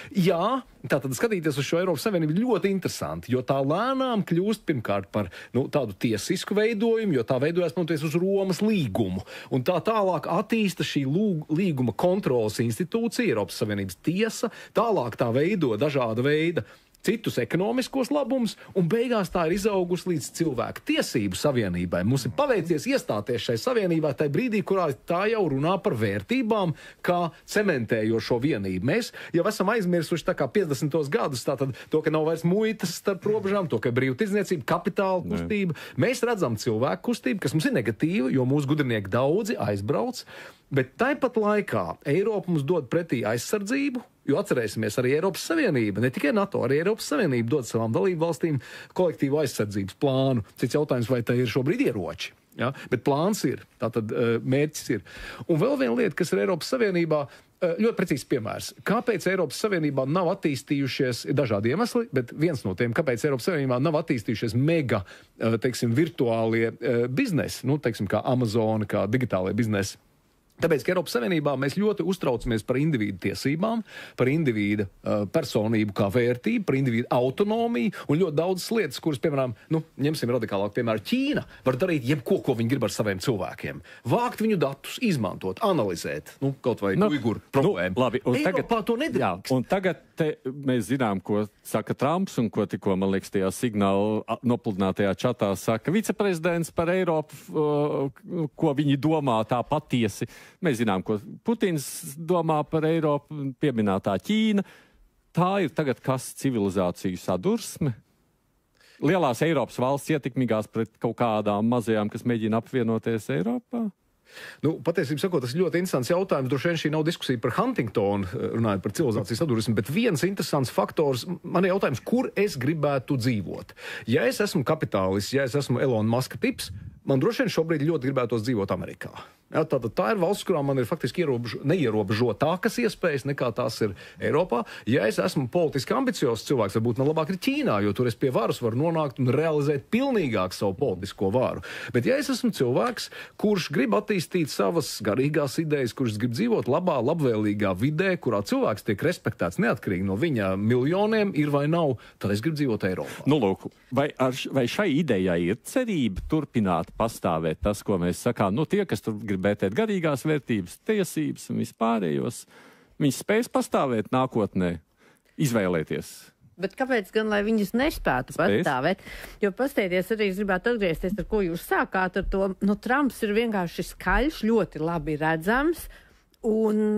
skatīties uz šo Eiropas Savienību ļoti interesanti, jo tā lēnām kļūst pirmkārt par tādu tiesisku veidojumu, jo tā veidojas uz Romas līgumu. Un tā tālāk attīsta šī līguma kontrolas institūcija, Eiropas Savienības tiesa, tālāk tā veido dažāda veida citus ekonomiskos labumus, un beigās tā ir izaugusi līdz cilvēku tiesību savienībai. Mums ir paveicies iestāties šai savienībā tajā brīdī, kurā tā jau runā par vērtībām, kā cementējošo vienību. Mēs jau esam aizmirsuši tā kā 50. gadus, tātad to, ka nav vairs muitas starp robežām, to, ka ir brīva tirdzniecība, kapitāla kustība. Mēs redzam cilvēku kustību, kas mums ir negatīva, jo mūsu gudrinieki daudzi aizbrauc, bet tāpat laikā Eiropa mums dod pretī aizsardzību, jo atcerēsimies, arī Eiropas Savienība, ne tikai NATO, arī Eiropas Savienība dod savām dalību valstīm kolektīvu aizsardzības plānu. Cits jautājums, vai tā ir šobrīd ieroči. Ja? Bet plāns ir, tātad mērķis ir. Un vēl viena lieta, kas ir Eiropas Savienībā, ļoti precīzs piemērs. Kāpēc Eiropas Savienībā nav attīstījušies, ir dažādi iemesli, bet viens no tiem, kāpēc Eiropas Savienībā nav attīstījušies mega, virtuālie biznesi, kā Amazon, kā digitālie biznesi. Tāpēc, ka Eiropas Savienībā mēs ļoti uztraucamies par individu tiesībām, par individu personību kā vērtību, par individu autonomiju un ļoti daudzas lietas, kuras, piemēram, ņemsim radikālāk, piemēram, Ķīna var darīt jebko, ko viņi grib ar saviem cilvēkiem. Vākt viņu datus, izmantot, analizēt, kaut vai uiguru problēmu. Labi, Eiropā to nedrīkst. Un tagad mēs zinām, ko saka Trumps un ko tikko, man liekas, tajā signālu nopludinātajā čatā saka viceprezidents par Eiropu, ko viņi domā tā patiesi. Mēs zinām, ko Putins domā par Eiropu, pieminētā Ķīna. Tā ir tagad kas civilizāciju sadursme? Lielās Eiropas valsts ietekmīgās pret kaut kādām mazajām, kas mēģina apvienoties Eiropā? Patiesībā sakot, tas ir ļoti interesants jautājums. Droši vien šī nav diskusija par Huntingtonu, runājot par civilizācijas sadursmi, bet viens interesants faktors, man ir jautājums, kur es gribētu dzīvot. Ja es esmu kapitālists, ja es esmu Elon Muska tips, man droši vien šobrīd ļoti gribētos dzīvot Amerikā. Ja, tā ir valsts, kurā man ir faktiski neierobežotākas iespējas nekā tās ir Eiropā. Ja es esmu politiski ambiciozs cilvēks, varbūt man labāk ir Ķīnā, jo tur es pie varas varu nonākt un realizēt pilnīgāk savu politisko varu. Bet ja es esmu cilvēks, kurš grib attīstīt savas garīgās idejas, kurš grib dzīvot labā, labvēlīgā vidē, kurā cilvēks tiek respektēts neatkarīgi no viņa miljoniem, ir vai nav, tad es gribu dzīvot Eiropā. Lūk, vai šai idejai ir cerība turpināt pastāvēt tas, ko mēs sakām, tie, kas tur grib vērtēt garīgās vērtības, tiesības un vispārējos, viņi spēs pastāvēt nākotnē? izvēlēties. Bet kāpēc gan, lai viņas nespētu pastāvēt? Jo pastieties arī, es gribētu atgriezties, ar ko jūs sākāt ar to, Trumps ir vienkārši skaļš, ļoti labi redzams un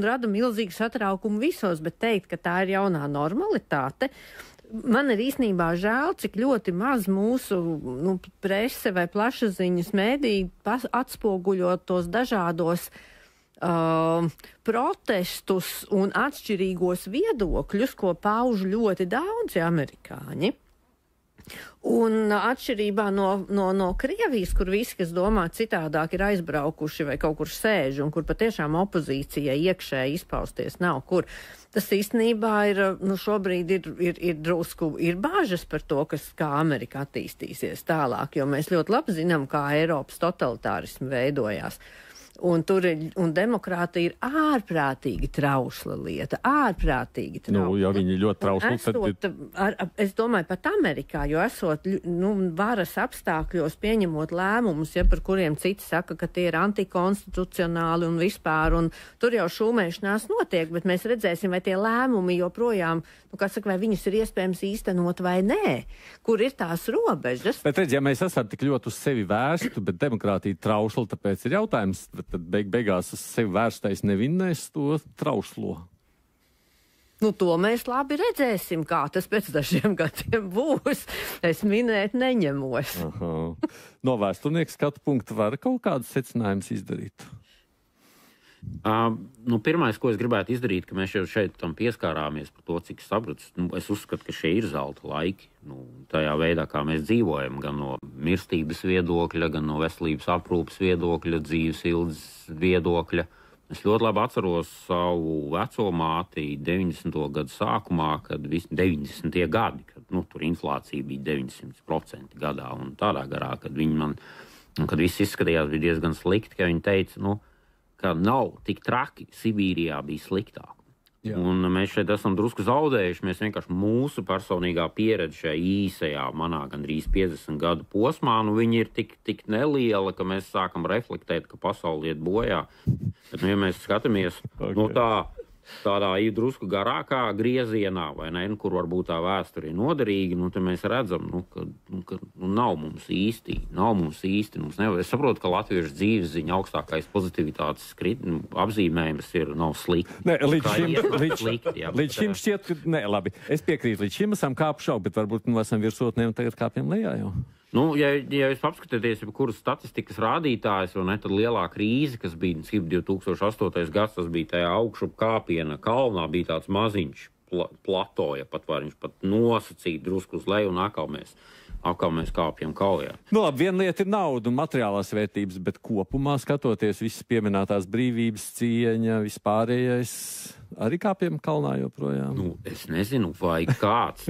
rada milzīgu satraukumu visos, bet teikt, ka tā ir jaunā normalitāte. Man ir īstenībā žēl, cik ļoti maz mūsu prese vai plašsaziņas mēdī atspoguļot tos dažādos protestus un atšķirīgos viedokļus, ko pauž ļoti daudzi amerikāņi. Un atšķirībā no Krievijas, kur visi, kas domā citādāk, ir aizbraukuši vai kaut kur sēž un kur patiešām opozīcijai iekšēji izpausties nav kur. Tas īstenībā ir, šobrīd ir drusku, ir bāžas par to, kā Amerika attīstīsies tālāk, jo mēs ļoti labi zinām, kā Eiropas totalitārismi veidojās. Un demokrātija ir ārprātīgi trausla lieta, ārprātīgi trausla. Ja viņi ļoti trausli, es domāju, pat Amerikā, jo esot varas apstākļos pieņemot lēmumus, par kuriem citi saka, ka tie ir antikonstitucionāli un vispār, un tur jau šūmēšanās notiek, bet mēs redzēsim, vai tie lēmumi joprojām, vai viņus ir iespējams īstenot vai nē, kur ir tās robežas. Bet redz, ja mēs esam tik ļoti uz sevi vērstu, bet demokrātija trausla, tāpēc ir jautājums, tad beigās uz sevi vērstais nevinnēs to trauslo. To mēs labi redzēsim, kā tas pēc dažiem gadiem būs. Es minēt neņemos. Aha. No vēsturnieka skatu punkta var kaut kādus secinājumus izdarīt? Pirmais, ko es gribētu izdarīt, ka mēs jau šeit tam pieskārāmies par to, cik sapratu. Es uzskatu, ka šie ir zelta laiki. Tajā veidā, kā mēs dzīvojam, gan no mirstības viedokļa, gan no veselības aprūpes viedokļa, dzīves ilgas viedokļa. Es ļoti labi atceros savu veco māti 90. gadu sākumā, kad 90. gadi, kad tur inflācija bija 900% gadā un tādā garā, kad kad viss izskatījās bija diezgan slikti, ka viņi teica, ka nav tik traki, Sibīrijā bija sliktāk. Jā. Un mēs šeit esam drusku zaudējuši, mēs vienkārši mūsu personīgā pieredze šajā īsajā, manā gandrīz 50 gadu posmā, viņi ir tik neliela, ka mēs sākam reflektēt, ka pasauli iet bojā. Bet, ja mēs skatāmies tādā drusku garākā griezienā, vai ne, kur varbūt tā vēsture ir noderīga, tad mēs redzam, ka nav mums īsti. Es saprotu, ka latviešu dzīves ziņa augstākais pozitivitātes apzīmējums nav slikti. Ne, līdz šim šķiet, ka ne, labi. Es piekrītu, līdz šim esam kāpuši aug, bet varbūt esam virsotnē un tagad kāpjam lejā jau. Ja jūs apskatāties, kuras statistikas rādītājs, tad lielā krīze, kas bija 2008. gads, tas bija tajā augšup kāpiena kalnā, bija tāds maziņš platoja, viņš pat nosacīja drusku uz leju un atkal mēs kāpjam kaujā. Labi, viena lieta ir nauda un materiālās vērtības, bet kopumā skatoties visas pieminētās brīvības, cieņa, vispārējais, arī kāpjam kalnā joprojām? Es nezinu, vai kāds...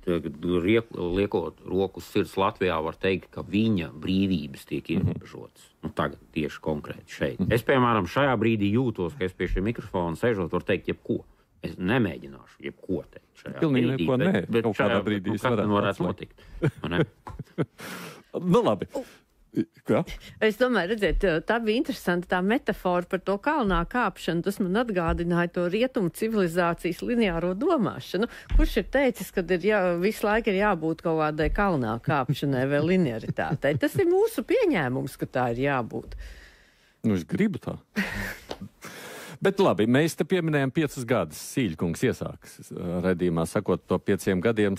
liekot roku uz sirds Latvijā, var teikt, ka viņa brīvības tiek ierobežotas. Tagad tieši konkrēti šeit. Es, piemēram, šajā brīdī jūtos, ka es pie šī mikrofona sēžot, varu teikt jebko. Es nemēģināšu jebko teikt šajā pilnīgi brīdī. Neko nē, bet kaut kādā brīdī varētu notikt. Labi. Kā? Es domāju, redziet, tā bija interesanta tā metafora par to kalnā kāpšanu. Tas man atgādināja to rietumu civilizācijas lineāro domāšanu. Kurš ir teicis, ka visu laiku ir jābūt kaut kādai kalnā kāpšanai vai linearitātei? Tas ir mūsu pieņēmums, ka tā ir jābūt. Es gribu tā. Bet labi, mēs te pieminējam 5 gadus. Sīļkungs iesāks redzījumā, sakot to 5 gadiem,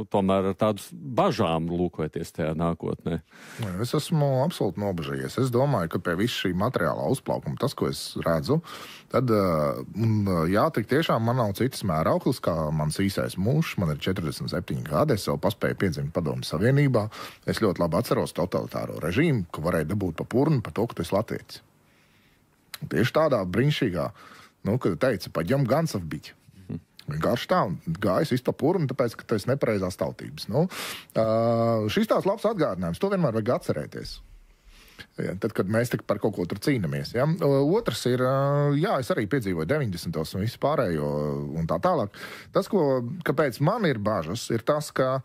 tomēr ar tādu bažām lūkoties tajā nākotnē. Es esmu absolūti nobežījies. Es domāju, ka pie visu šī materiālā uzplaukuma, tas, ko es redzu, tad, tik tiešām man nav citas mērauklis, kā mans īsais mūžs. Man ir 47 gadi, es jau paspēju piedzimt Padomju Savienībā. Es ļoti labi atceros totalitāro režīmu, ka varēja dabūt pa purnu par to, ka tu esi latvietis. Tieši tādā brīnišķīgā, kad teica, paģam Gansov biķi. Vienkārši tā, gājis visu pa purnu, tāpēc, ka tu esi nepareizās tautības. Šis tās labs atgādinājums, to vienmēr vajag atcerēties. Tad, kad mēs par kaut ko tur cīnamies. Ja? Otrs ir, es arī piedzīvoju 90. un visu pārējo un tā tālāk. Tas, kāpēc man ir bažas, ir tas, ka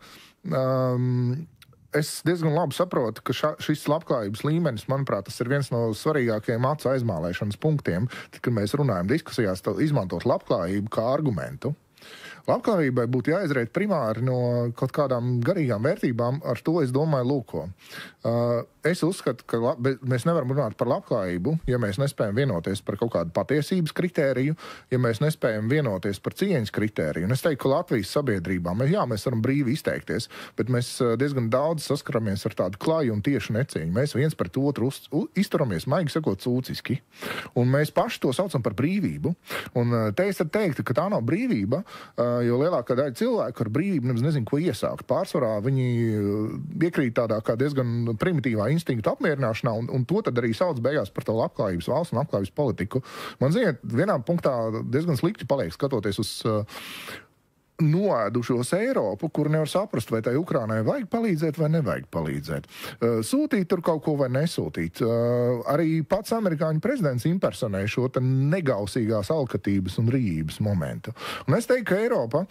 es diezgan labi saprotu, ka šis labklājības līmenis, manuprāt, tas ir viens no svarīgākajiem acu aizmālēšanas punktiem, kad mēs runājam diskusijās, izmantot labklājību kā argumentu. Labklājībai būtu jāizriet primāri no kaut kādām garīgām vērtībām, ar to es domāju lūko. Es uzskatu, ka mēs nevaram runāt par labklājību, ja mēs nespējam vienoties par kaut kādu patiesības kritēriju, ja mēs nespējam vienoties par cieņas kritēriju. Un es teiktu, ka Latvijas sabiedrībā mēs varam brīvi izteikties, bet mēs diezgan daudz saskaramies ar tādu klaju un tiešu necieņu. Mēs viens pret otru izturamies, maigi sakot, cūciski. Un mēs paši to saucam par brīvību. Un te es teiktu, ka tā nav brīvība, jo lielākā daļa cilvēku ar brīvību nemaz nezinu, ko iesākt. Pārsvarā viņi iekrīt tādā kā diezgan primitīvā instinktu apmierināšanā, un to tad arī sauc beigās par to labklājības valsts un labklājības politiku. Man ziniet, vienā punktā diezgan slikti paliek skatoties uz noēdušos Eiropu, kur nevar saprast, vai tai Ukrainai vajag palīdzēt vai nevajag palīdzēt. Sūtīt tur kaut ko vai nesūtīt. Arī pats amerikāņu prezidents impersonē šo negausīgās alkatības un rījības momentu. Un es teiktu, ka Eiropa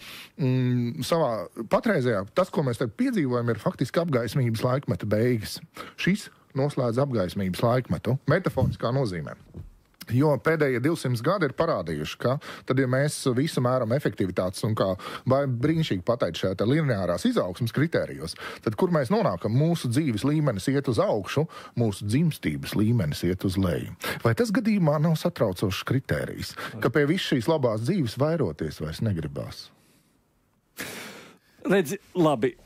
savā patreizējā, tas, ko mēs tagad piedzīvojam, ir faktiski apgaismības laikmeta beigas. Šis noslēdz apgaismības laikmetu, metaforiskā nozīmē. Jo pēdējie 200 gadi ir parādījuši, ka tad, ja mēs visu mēram efektivitātes un kā brīnišķīgi pateikt šajā lineārās izaugsmas kritērijos, tad kur mēs nonākam? Mūsu dzīves līmenis iet uz augšu, mūsu dzimstības līmenis iet uz leju. Vai tas gadījumā nav satraucošs kritērijs, ka pie visu šīs labās dzīves vairoties vairs negribās? Redzi, labi.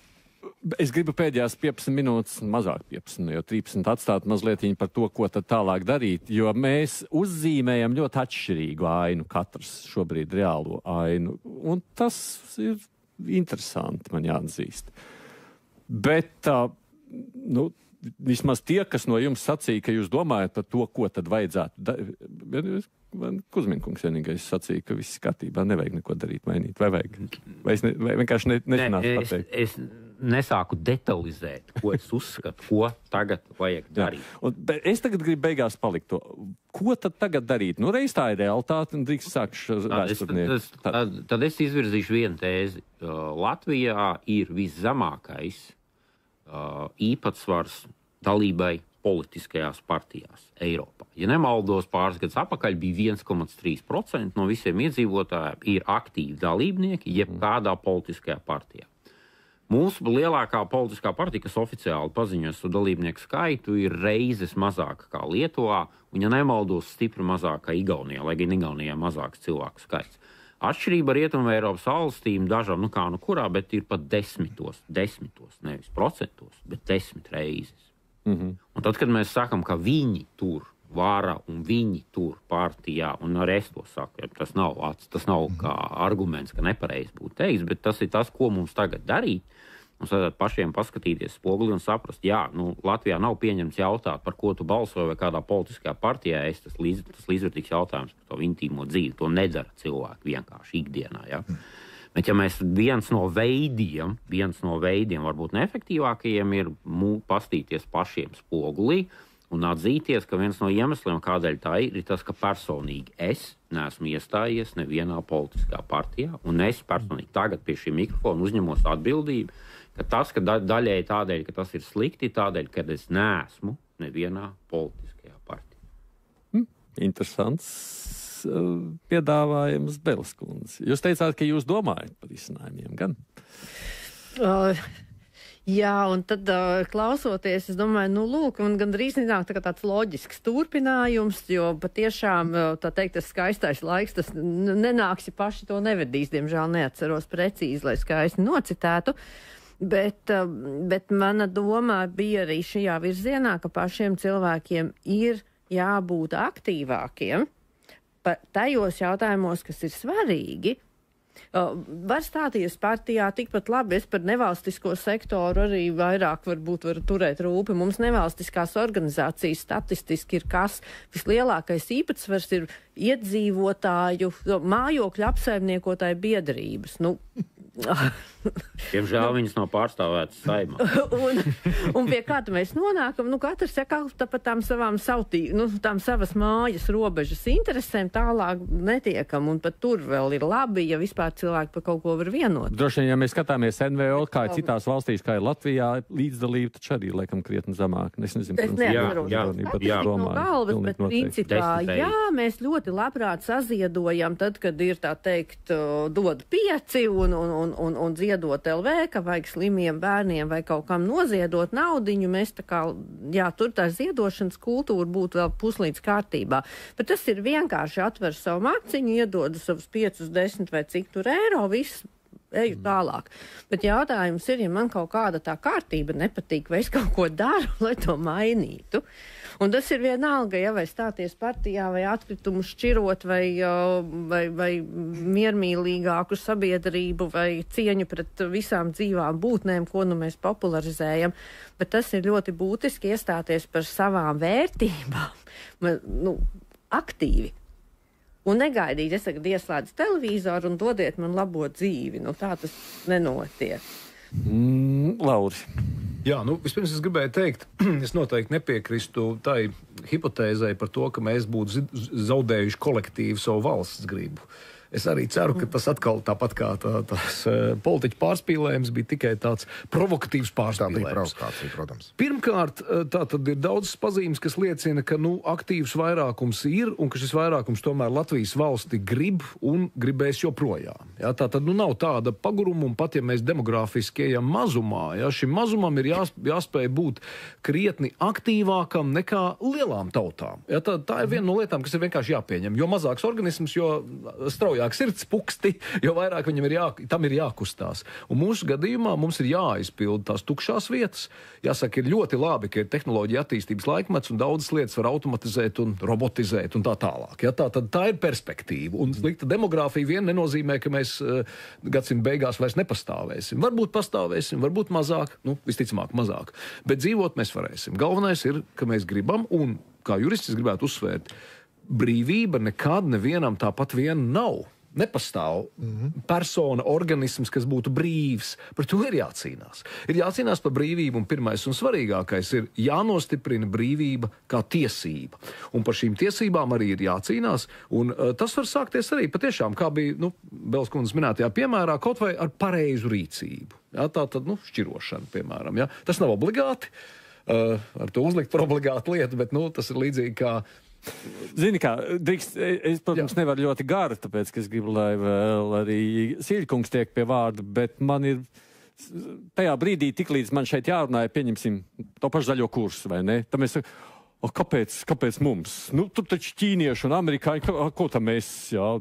Es gribu pēdējās 15 minūtes, mazāk 15, jo 13 atstāt mazliet par to, ko tad tālāk darīt, jo mēs uzzīmējam ļoti atšķirīgu ainu, katrs šobrīd reālo ainu, un tas ir interesanti, man jāatzīst. Bet, vismaz tie, kas no jums sacīja, ka jūs domājat par to, ko tad vajadzētu darīt, Kuzminkungs vienīgais sacīja, ka viss kārtībā, nevajag neko darīt, mainīt, vai vajag? Vai vienkārši nezināt pateikt? Es nesāku detalizēt, ko es uzskatu, ko tagad vajag darīt. Es tagad gribu beigās palikt to. Ko tad tagad darīt? Reiz tā ir realitāte un drīkst sākšu vēsturnieku. Tad es izvirzīšu vienu tēzi. Latvijā ir viszemākais īpatsvars dalībai politiskajās partijās Eiropā. Ja nemaldos, pāris gadus atpakaļ bija 1,3% no visiem iedzīvotājiem ir aktīvi dalībnieki jebkādā politiskajā partijā. Mūsu lielākā politiskā partija, kas oficiāli paziņoja savu dalībnieku skaitu, ir reizes mazāka kā Lietuvā, un ja nemaldos, stipri mazāka kā Igaunijā, lai gan Igaunijā mazāks cilvēku skaits. Atšķirība ar Rietumu Eiropas valstīm dažām, kurā, bet ir pat desmitos, nevis procentos, bet 10 reizes. Un tad, kad mēs sakam, ka viņi tur vara un viņi tur partijā, un arī es to saku, tas nav kā arguments, ka nepareizi būtu teiks, bet tas ir tas, ko mums tagad darīt. Mums vajadzētu pašiem paskatīties spoguli un saprast, Latvijā nav pieņemts jautāt, par ko tu balsoji vai kādā politiskajā partijā, tas līdzvērtīgs jautājums par to intīmo dzīvi, to nedara cilvēki vienkārši ikdienā, ja? Bet ja mēs viens no veidiem, varbūt neefektīvākajiem, ir pastīties pašiem spogulī un atzīties, ka viens no iemesliem, kādēļ tā ir tas, ka personīgi es neesmu iestājies nevienā politiskā partijā, un es personīgi tagad pie šī mikrofona uzņemos atbildību, ka tas, ka daļēji tādēļ, ka tas ir slikti, tādēļ, ka es neesmu nevienā politiskajā partijā. Interesants piedāvājums, Beles kundze. Jūs teicāt, ka jūs domājat par izcinājumiem, gan? Jā, un tad klausoties, es domāju, lūk, un gandrīz nenāk tāds loģisks turpinājums, jo patiešām, tā teikt, tas skaistais laiks, tas nenāks, ja paši to nevedīs, diemžēl neatceros precīzi, lai skaisti nocitētu. Bet mana doma bija arī šajā virzienā, ka pašiem cilvēkiem ir jābūt aktīvākiem tajos jautājumos, kas ir svarīgi. Var stāties partijā tikpat labi, es par nevalstisko sektoru arī vairāk varbūt varu turēt rūpi. Mums nevalstiskās organizācijas statistiski ir kas vislielākais īpatsvars ir iedzīvotāju, mājokļu apsaimniekotāju biedrības. Diemžēl viņas nav pārstāvētas Saeimā. un pie kā mēs nonākam? Katrs par tām savām tām savas mājas robežas interesēm tālāk netiekam, un pat tur vēl ir labi, ja vispār cilvēki par kaut ko var vienot. Droši vien, ja mēs skatāmies NVO, kā ir citās valstīs, kā ir Latvijā, līdzdalība taču arī laikam krietni zemāk. Es nezinu, bet principā, mēs ļoti labprāt saziedojam tad, kad ir tā teikt, dod 5 un ziedot LV, ka vajag slimiem bērniem vai kaut kam noziedot naudiņu, mēs tā kā, tur tā ziedošanas kultūra būtu vēl puslīdz kārtībā. Bet tas ir vienkārši atver savu maciņu, iedod savus 5, 10 vai cik tur eiro, viss eju tālāk. Bet jautājums ir, ja man kaut kāda tā kārtība nepatīk, vai es kaut ko daru, lai to mainītu. Un tas ir vienalga, vai stāties partijā, vai atkritumu šķirot, vai miermīlīgāku sabiedrību, vai cieņu pret visām dzīvām būtnēm, ko mēs popularizējam. Bet tas ir ļoti būtiski iestāties par savām vērtībām, aktīvi. Un negaidīt, es tagad ieslēdzu televizoru un dodiet man labo dzīvi. Tā tas nenotiek. Lauri. Jā, vispirms es gribēju teikt, es noteikti nepiekrīstu tai hipotēzei par to, ka mēs būtu zaudējuši kolektīvu savu valsts gribu. Es arī ceru, ka tas atkal tāpat kā tās politiķu pārspīlējums bija tikai tāds provokatīvs pārspīlējums. Tā bija provokācija, protams. Pirmkārt, tā tad ir daudzas pazīmes, kas liecina, ka aktīvs vairākums ir un ka šis vairākums tomēr Latvijas valsti grib un gribēs joprojām. Jā, tā tad nav tāda paguruma, un pat ja mēs demogrāfiski ejam mazumā, šim mazumam ir jāspēj būt krietni aktīvākam nekā lielām tautām. Jā, tā ir viena no lietām, kas ir vienkārši jāpieņem. Jo mazāks organisms, jo straujāk sirds puksti, jo vairāk viņam tam ir jākustās. Un mūsu gadījumā mums ir jāaizpild tās tukšās vietas. Jāsaka, ir ļoti labi, ka ir tehnoloģija attīstības laikmets un daudzas lietas var automatizēt un robotizēt un tā tālāk. Ja, tā ir perspektīva. Un slikta demogrāfija vien nenozīmē, ka mēs gadsimta beigās vairs nepastāvēsim. Varbūt pastāvēsim, varbūt mazāk, visticamāk mazāk. Bet dzīvot mēs varēsim. Galvenais ir, ka mēs gribam, un kā jurists gribētu uzsvērt, brīvība nekad nevienam tāpat vien nav. Nepastāv persona, organisms, kas būtu brīvs. Par to ir jācīnās. Ir jācīnās par brīvību, un pirmais un svarīgākais ir jānostiprina brīvība kā tiesība. Un par šīm tiesībām arī ir jācīnās, un tas var sākties arī patiešām, kā bija Bels kundzes minētajā piemērā, kaut vai ar pareizu rīcību. Jā, tā tad, šķirošana, piemēram. Jā. Tas nav obligāti, ar to uzlikt par obligātu lietu, bet tas ir līdzīgi kā Zini kā, drīkst, es, protams, nevaru ļoti gari, tāpēc, ka es gribu, lai vēl arī Sīļkungs tiek pie vārda, bet man ir tajā brīdī, tiklīdz man šeit jārunāja, pieņemsim to pašu zaļo kursu, vai ne? Tad mēs kāpēc mums? Tur taču ķīnieši un amerikāņi, ko tam mēs,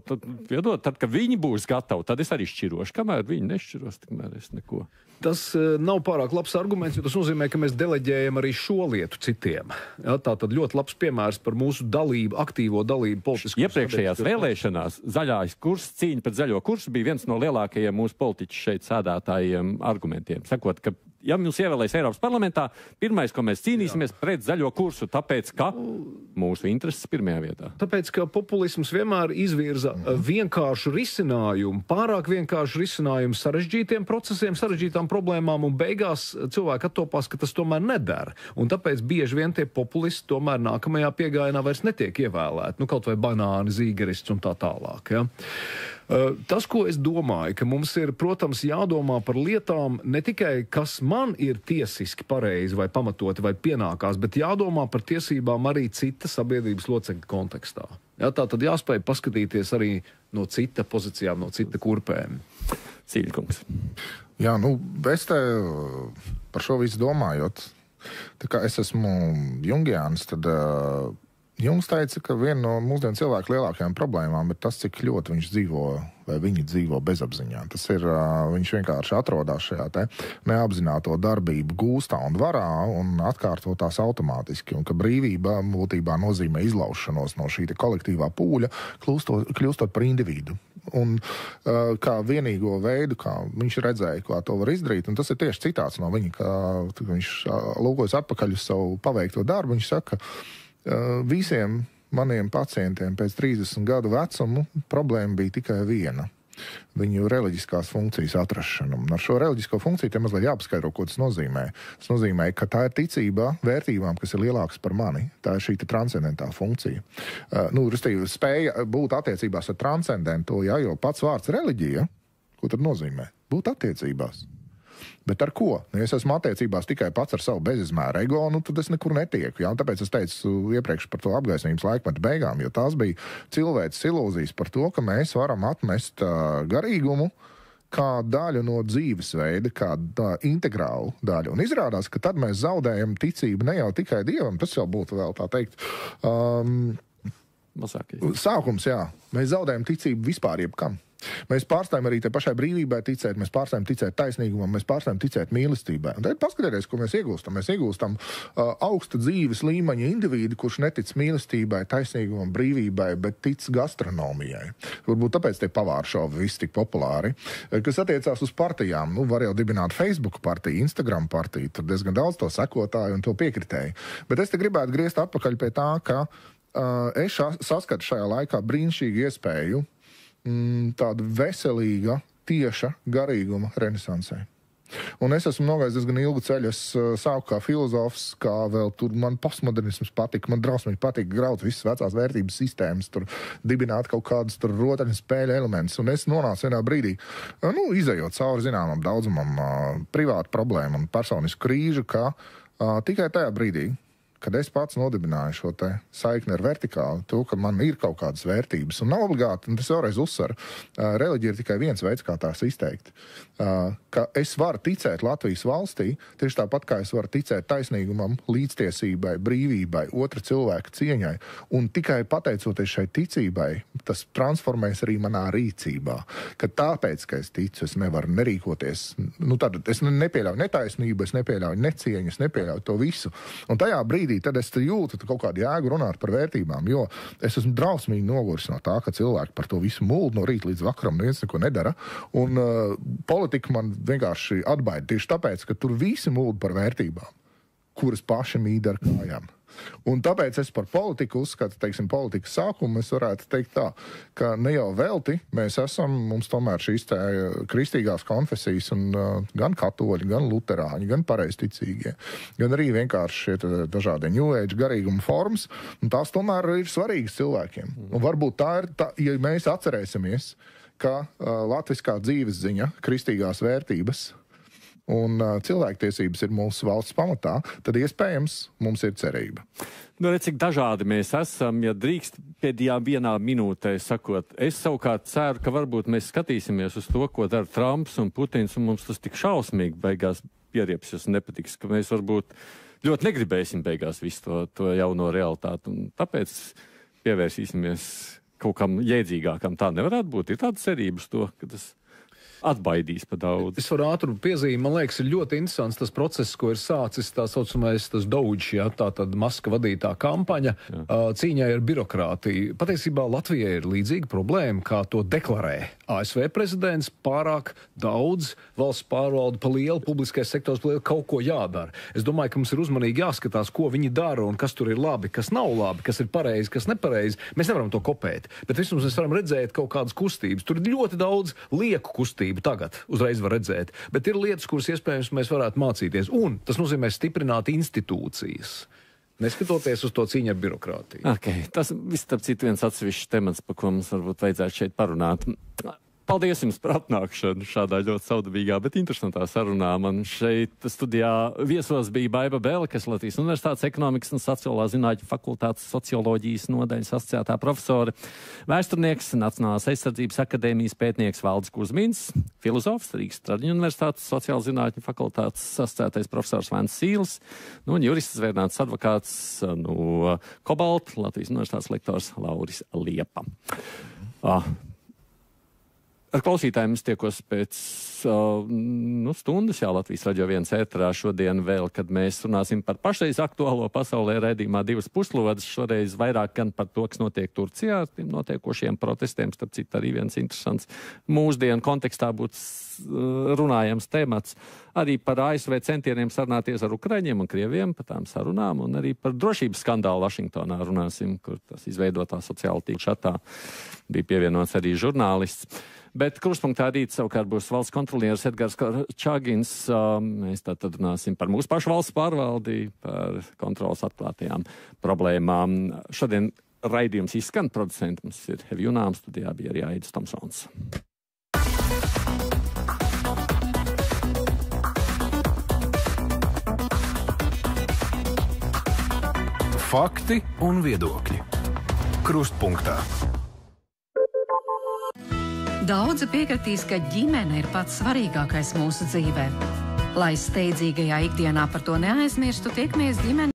tad, kad viņi būs gatavi, tad es arī šķirošu. Kamēr viņi nešķiros, tikmēr es neko. Tas nav pārāk labs arguments, jo tas nozīmē, ka mēs deleģējam arī šo lietu citiem. Ja, tā tad ļoti labs piemērs par mūsu dalību, aktīvo dalību politiskās. Iepriekšējās vēlēšanās zaļais kurs, cīņa pret zaļo kursu bija viens no lielākajiem mūsu politiķu šeit sēdētājiem argumentiem. Sakot, ka ja mums ievēlēs Eiropas parlamentā, pirmais, ko mēs cīnīsimies pret zaļo kursu, tāpēc, ka mūsu intereses pirmajā vietā. Tāpēc, ka populisms vienmēr izvirza vienkāršu risinājumu, pārāk vienkāršu risinājumu sarežģītiem procesiem, sarežģītām problēmām, un beigās cilvēki attopās, ka tas tomēr nedara. Un tāpēc bieži vien tie populisti tomēr nākamajā piegājienā vairs netiek ievēlēti. Kaut vai banāni, zīgerists un tā tālāk. Ja? Tas, ko es domāju, ka mums ir, protams, jādomā par lietām ne tikai, kas man ir tiesiski pareizi vai pamatoti vai pienākās, bet jādomā par tiesībām arī cita sabiedrības locekļa kontekstā. Ja, tā tad jāspēj paskatīties arī no cita pozīcijām, no cita kurpēm. Sīļkungs. Jā, es te par šo visu domājot, tā kā es esmu jungiāns, tad Jungs teica, ka viena no mūsdienu cilvēku lielākajām problēmām ir tas, cik ļoti viņš dzīvo vai viņi dzīvo bezapziņā. Tas ir, viņš vienkārši atrodas šajā te neapzināto darbību gūstā un varā un atkārto tās automātiski. Un ka brīvība būtībā nozīmē izlaušanos no šī kolektīvā pūļa, kļūstot par individu. Un kā vienīgo veidu, kā viņš redzēja, kā to var izdarīt, un tas ir tieši citāts no viņa, ka viņš lūkojas atpakaļ uz savu paveikto darbu, viņš saka, visiem maniem pacientiem pēc 30 gadu vecumu problēma bija tikai viena. viņu reliģiskās funkcijas atrašanu. Un ar šo reliģisko funkciju te mazliet jāpaskaidro, ko tas nozīmē. Tas nozīmē, ka tā ir ticība vērtībām, kas ir lielākas par mani. Tā ir šī transcendentā funkcija. Restīvi, spēja būt attiecībās ar transcendentu, jo pats vārds reliģija, ko tad nozīmē? Būt attiecībās. Bet ar ko? Ja es esmu attiecībās tikai pats ar savu bezizmēru ego, tad es nekur netieku. Ja? Tāpēc es teicu iepriekš par to apgaismības laikmetu beigām, jo tās bija cilvēces ilūzijas par to, ka mēs varam atmest garīgumu kā daļu no dzīvesveida, kā integrālu daļu. Un izrādās, ka tad mēs zaudējam ticību ne jau tikai Dievam, tas jau būtu vēl tā teikt. Sākums, jā. Mēs zaudējam ticību vispār jebkam. Mēs pārstājam arī te pašai brīvībai ticēt, mēs pārstājam ticēt taisnīgumam, mēs pārstājam ticēt mīlestībai. Un tad paskatieties, ko mēs iegūstam. Mēs iegūstam augsta dzīves līmeņa individu, kurš netic mīlestībai, taisnīgumam, brīvībai, bet tic gastronomijai. Varbūt tāpēc tie pavāru šovi visi tik populāri. Kas attiecās uz partijām, var jau dibināt Facebook partiju, Instagram partiju, tur diezgan daudz to sekotāju un to piekritēju. Bet es te gribētu griezt atpakaļ pie tā, ka es saskatu šajā laikā brīnišķīgu iespēju tāda veselīga, tieša garīguma renesansē. Un es esmu nogājis diezgan ilgu ceļu. Es sāku kā filozofs, kā vēl tur man postmodernisms patika. Man drausmīgi patika graut visas vecās vērtības sistēmas, tur dibināt kaut kādus tur rotaļu spēļu elementus. Un es nonācu vienā brīdī, izejot cauri zināmam daudzumam privātu problēmu un personisku krīžu, ka tikai tajā brīdī, kad es pats nodibināju šo te saikni ar vertikālu, to, ka man ir kaut kādas vērtības. Un nav obligāti, un tas vēlreiz uzsver, reliģija ir tikai viens veids, kā tās izteikt. Ka es varu ticēt Latvijas valstī, tieši tāpat kā es varu ticēt taisnīgumam, līdztiesībai, brīvībai, otra cilvēka cieņai. Un tikai pateicoties šai ticībai, tas transformēs arī manā rīcībā. Ka tāpēc, ka es ticu, es nevaru nerīkoties. Tad es nepieļauju netaisnību, es nepieļauju necieņu, es nepieļauju to visu. Un tajā brīdī tad es jūtu kaut kādu jēgu runāt par vērtībām, jo es esmu drausmīgi noguris no tā, ka cilvēki par to visu muldu no rīta līdz vakaram neviens neko nedara. Un politika man vienkārši atbaida tieši tāpēc, ka tur visi mulda par vērtībām, kuras paši mīd ar kājām. Un tāpēc es par politiku uzskatu, politikas sākumu, es varētu teikt tā, ka ne jau velti mēs esam, mums tomēr šīs tā kristīgās konfesijas un gan katoļi, gan luterāņi, gan pareizticīgie, gan arī vienkārši šie dažādi New Age garīguma formas, un tās tomēr ir svarīgas cilvēkiem. Un varbūt tā ir, ja mēs atcerēsimies, ka latviskā dzīves ziņa, kristīgās vērtības un cilvēktiesības ir mūsu valsts pamatā, tad iespējams mums ir cerība. Cik dažādi mēs esam, ja drīkst pēdējā vienā minūtē sakot. Es savukārt ceru, ka varbūt mēs skatīsimies uz to, ko dara Trumps un Putins, un mums tas tik šausmīgi beigās pieriepsies un nepatiks, ka mēs varbūt ļoti negribēsim beigās visu to jauno realitāti. Un tāpēc pievērsīsimies kaut kam jēdzīgākam. Tā nevarētu būt. Ir tāda cerība uz to, ka tas atbaidīs pa daudz. Es varu ātrumu piezīmi, man liekas, ir ļoti interesants tas process, ko ir sācis tā saucamais tas Doge, tā tad Maska vadītā kampaņa cīņai ar birokrātiju. Patiesībā Latvijai ir līdzīga problēma, kā to deklarē ASV prezidents, pārāk daudz valsts pārvalda pa lielu, publiskais sektors pa lielu, kaut ko jādara. Es domāju, ka mums ir uzmanīgi jāskatās, ko viņi dara un kas tur ir labi, kas nav labi, kas ir pareizi, kas nepareizi. Mēs nevaram to kopēt, bet vismaz mēs varam redzēt kaut kādas kustības. Tur ir ļoti daudz lieku kustību tagad, uzreiz var redzēt, bet ir lietas, kuras iespējams mēs varētu mācīties. Un tas nozīmē stiprināt institūcijas, neskatoties uz to cīņu ar birokrātiju. Okay. Tas viss, starp citu, viens atsevišķs temats, par ko mums varbūt vajadzētu šeit parunāt. Paldies jums par atnākšanu šādā ļoti saudabīgā, bet interesantā sarunā. Man šeit studijā viesos bija Baiba Bele, kas Latvijas Universitātes ekonomikas un sociālā zinātņu fakultātes socioloģijas nodaļas asociētā profesore, vēsturnieks, Nacionālās aizsardzības akadēmijas pētnieks Valdis Kuzmins, filozofs, Rīgas Tradiņu Universitātes sociāla zinātņu fakultātes asociētais profesors Vents Sīls, un jurists zvērnāts advokāts no Kobalta, Latvijas Universitātes lektors Lauris Liepa. Ar klausītājiem es tiekos pēc stundas jau Latvijas Radio 1 ēterā šodien vēl, kad mēs runāsim par pašreiz aktuālo pasaulē raidījumā 2 puslodes. Šoreiz vairāk gan par to, kas notiek Turcijā, ar tiem notiekošiem protestiem. Starp citu, arī viens interesants mūsdienu kontekstā būtu runājams temats. Arī par ASV centieniem sarunāties ar Ukraiņiem un Krieviem, par tām sarunām, un arī par drošības skandālu Vašingtonā runāsim, kur tas izveidotā sociāla tīkla šatā bija pievienots arī žurnālists. Bet kruspunktā rīt savukārt būs valsts kontrolieris Edgars Čagins. Mēs tātad runāsim par mūsu pašu valsts pārvaldi, par kontrolas atklātajām problēmām. Šodien raidījums izskan, producenti mums ir Hevi Junāms, studijā bija arī Aidis Tomsons. Fakti un viedokļi. Krustpunktā. Daudzi piekritīs, ka ģimene ir pats svarīgākais mūsu dzīvē. Lai steidzīgajā ikdienā par to neaizmirstu, tiekamies ģimenes